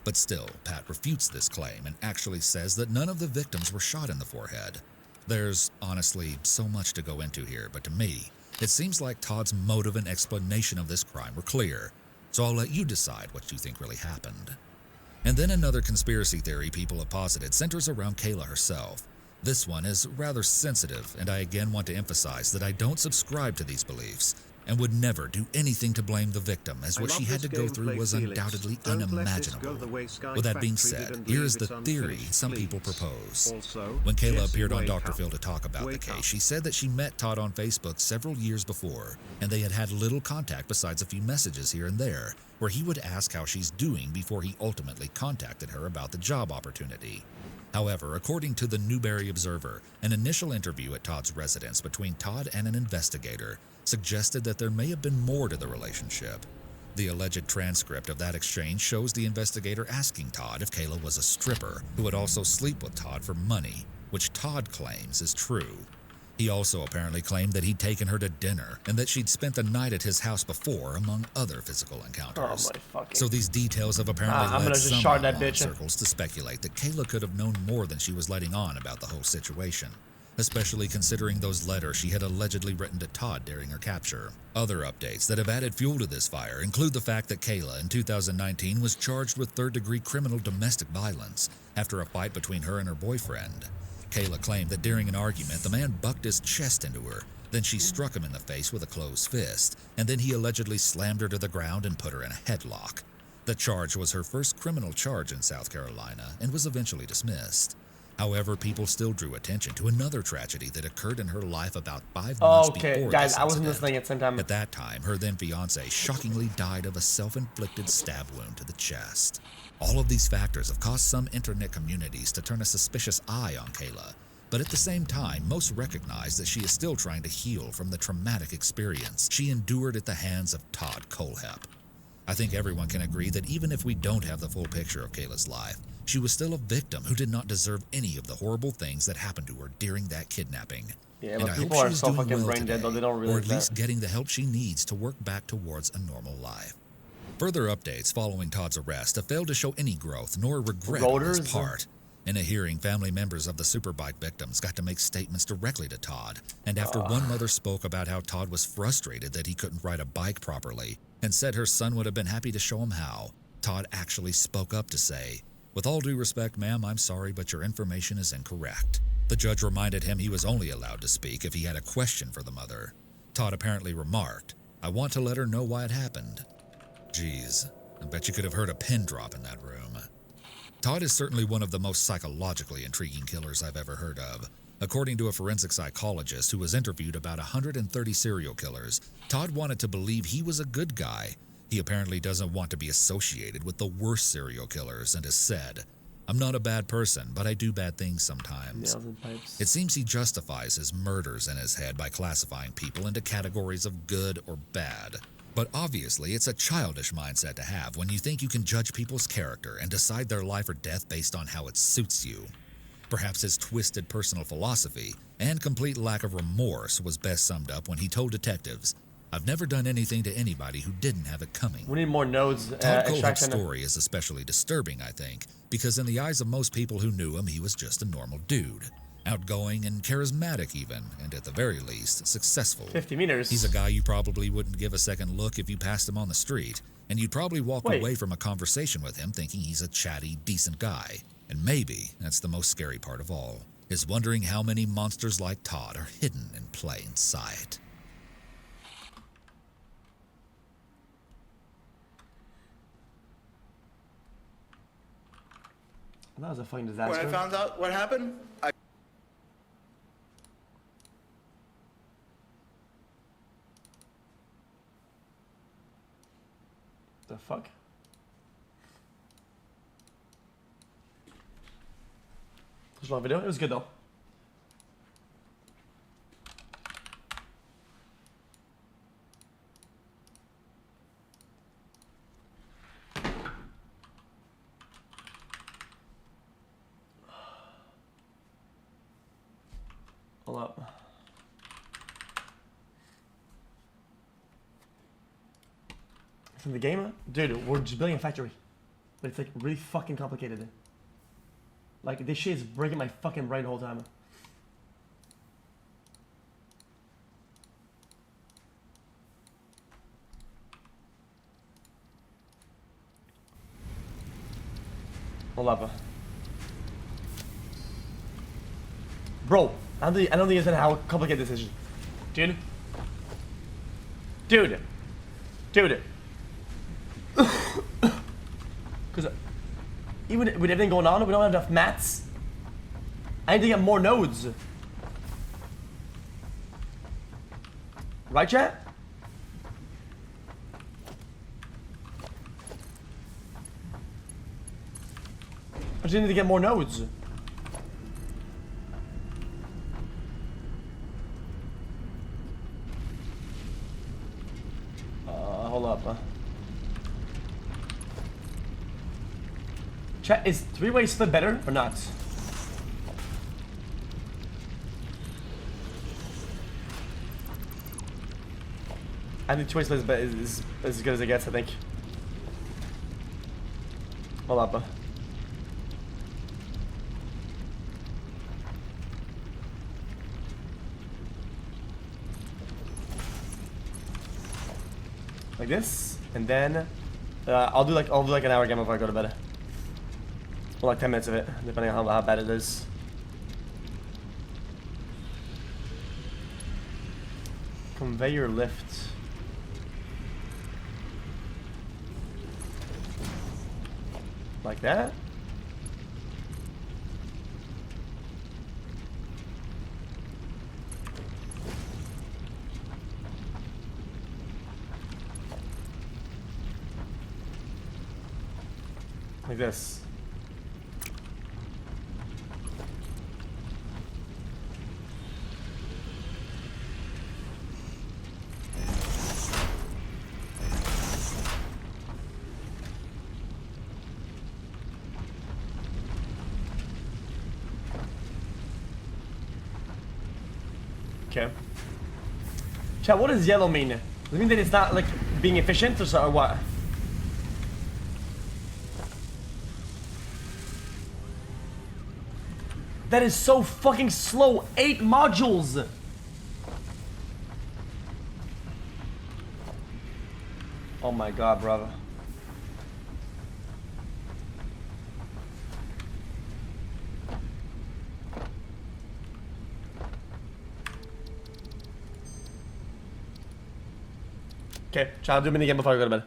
But still, Pat refutes this claim and actually says that none of the victims were shot in the forehead. There's, honestly, so much to go into here, but to me, it seems like Todd's motive and explanation of this crime were clear, so I'll let you decide what you think really happened. And then another conspiracy theory people have posited centers around Kayla herself. This one is rather sensitive, and I again want to emphasize that I don't subscribe to these beliefs, and would never do anything to blame the victim, as what she had to go through was undoubtedly unimaginable. With that being said, here is the theory some people propose. When Kayla appeared on Dr. Phil to talk about the case, she said that she met Todd on Facebook several years before, and they had had little contact besides a few messages here and there, where he would ask how she's doing before he ultimately contacted her about the job opportunity. However, according to the Newberry Observer, an initial interview at Todd's residence between Todd and an investigator suggested that there may have been more to the relationship. The alleged transcript of that exchange shows the investigator asking Todd if Kayla was a stripper who would also sleep with Todd for money, which Todd claims is true. He also apparently claimed that he'd taken her to dinner and that she'd spent the night at his house before, among other physical encounters. So these details have apparently led some online circles to speculate that Kayla could have known more than she was letting on about the whole situation, especially considering those letters she had allegedly written to Todd during her capture. Other updates that have added fuel to this fire include the fact that Kayla in 2019 was charged with third-degree criminal domestic violence after a fight between her and her boyfriend. Kayla claimed that during an argument, the man bucked his chest into her, then she struck him in the face with a closed fist, and then he allegedly slammed her to the ground and put her in a headlock. The charge was her first criminal charge in South Carolina and was eventually dismissed. However, people still drew attention to another tragedy that occurred in her life about 5 months before guys, this I wasn't incident. listening at the same time. At that time, her then fiancé shockingly died of a self-inflicted stab wound to the chest. All of these factors have caused some internet communities to turn a suspicious eye on Kayla, but at the same time, most recognize that she is still trying to heal from the traumatic experience she endured at the hands of Todd Colehep. I think everyone can agree that even if we don't have the full picture of Kayla's life, She was still a victim who did not deserve any of the horrible things that happened to her during that kidnapping. Yeah, And but I hope people are she is so doing fucking well brain dead, today, though, they don't or realize at least that. getting the help she needs to work back towards a normal life. Further updates following Todd's arrest have failed to show any growth nor regret on his Rotors? part. In a hearing, family members of the Superbike victims got to make statements directly to Todd, and after one mother spoke about how Todd was frustrated that he couldn't ride a bike properly and said her son would have been happy to show him how, Todd actually spoke up to say, "With all due respect, ma'am, I'm sorry, but your information is incorrect." The judge reminded him he was only allowed to speak if he had a question for the mother. Todd apparently remarked, "I want to let her know why it happened." Geez, I bet you could have heard a pin drop in that room. Todd is certainly one of the most psychologically intriguing killers I've ever heard of. According to a forensic psychologist who was interviewed about 130 serial killers, Todd wanted to believe he was a good guy. He apparently doesn't want to be associated with the worst serial killers and has said, "I'm not a bad person, but I do bad things sometimes." Nails and pipes. It seems he justifies his murders in his head by classifying people into categories of good or bad. But obviously, it's a childish mindset to have when you think you can judge people's character and decide their life or death based on how it suits you. Perhaps his twisted personal philosophy and complete lack of remorse was best summed up when he told detectives, "I've never done anything to anybody who didn't have it coming." We need more nodes. Todd Kohlhepp's extraction. story is especially disturbing, I think, because in the eyes of most people who knew him, he was just a normal dude. Outgoing and charismatic even, and at the very least, successful. 50 meters. He's a guy you probably wouldn't give a second look if you passed him on the street, and you'd probably walk away from a conversation with him thinking he's a chatty, decent guy. And maybe that's the most scary part of all, is wondering how many monsters like Todd are hidden in plain sight. That was a fucking disaster. When I found out what happened, The fuck? Just a long video. It was good though. Hold up. From the game? Dude, we're just building a factory. But it's like really fucking complicated. Like this shit is breaking my fucking brain the whole time. Hold up. Bro, I don't think you understand how complicated this is. Dude. Dude. Dude. Because even with everything going on, we don't have enough mats. I need to get more nodes. Right, chat? I just need to get more nodes. Hold up. Chat, is three-way split better or not? I think two-way split is as good as it gets, I think. Hold up. Like this, and then I'll do like an hour game before I go to bed. Or like 10 minutes of it, depending on how bad it is. Conveyor lift. Like that. Like this. Okay. Chat, what does yellow mean? Does it mean that it's not like being efficient or what? That is so fucking slow. 8 modules. Oh my god, brother. Okay, chat, I'll do a minigame before I go to bed.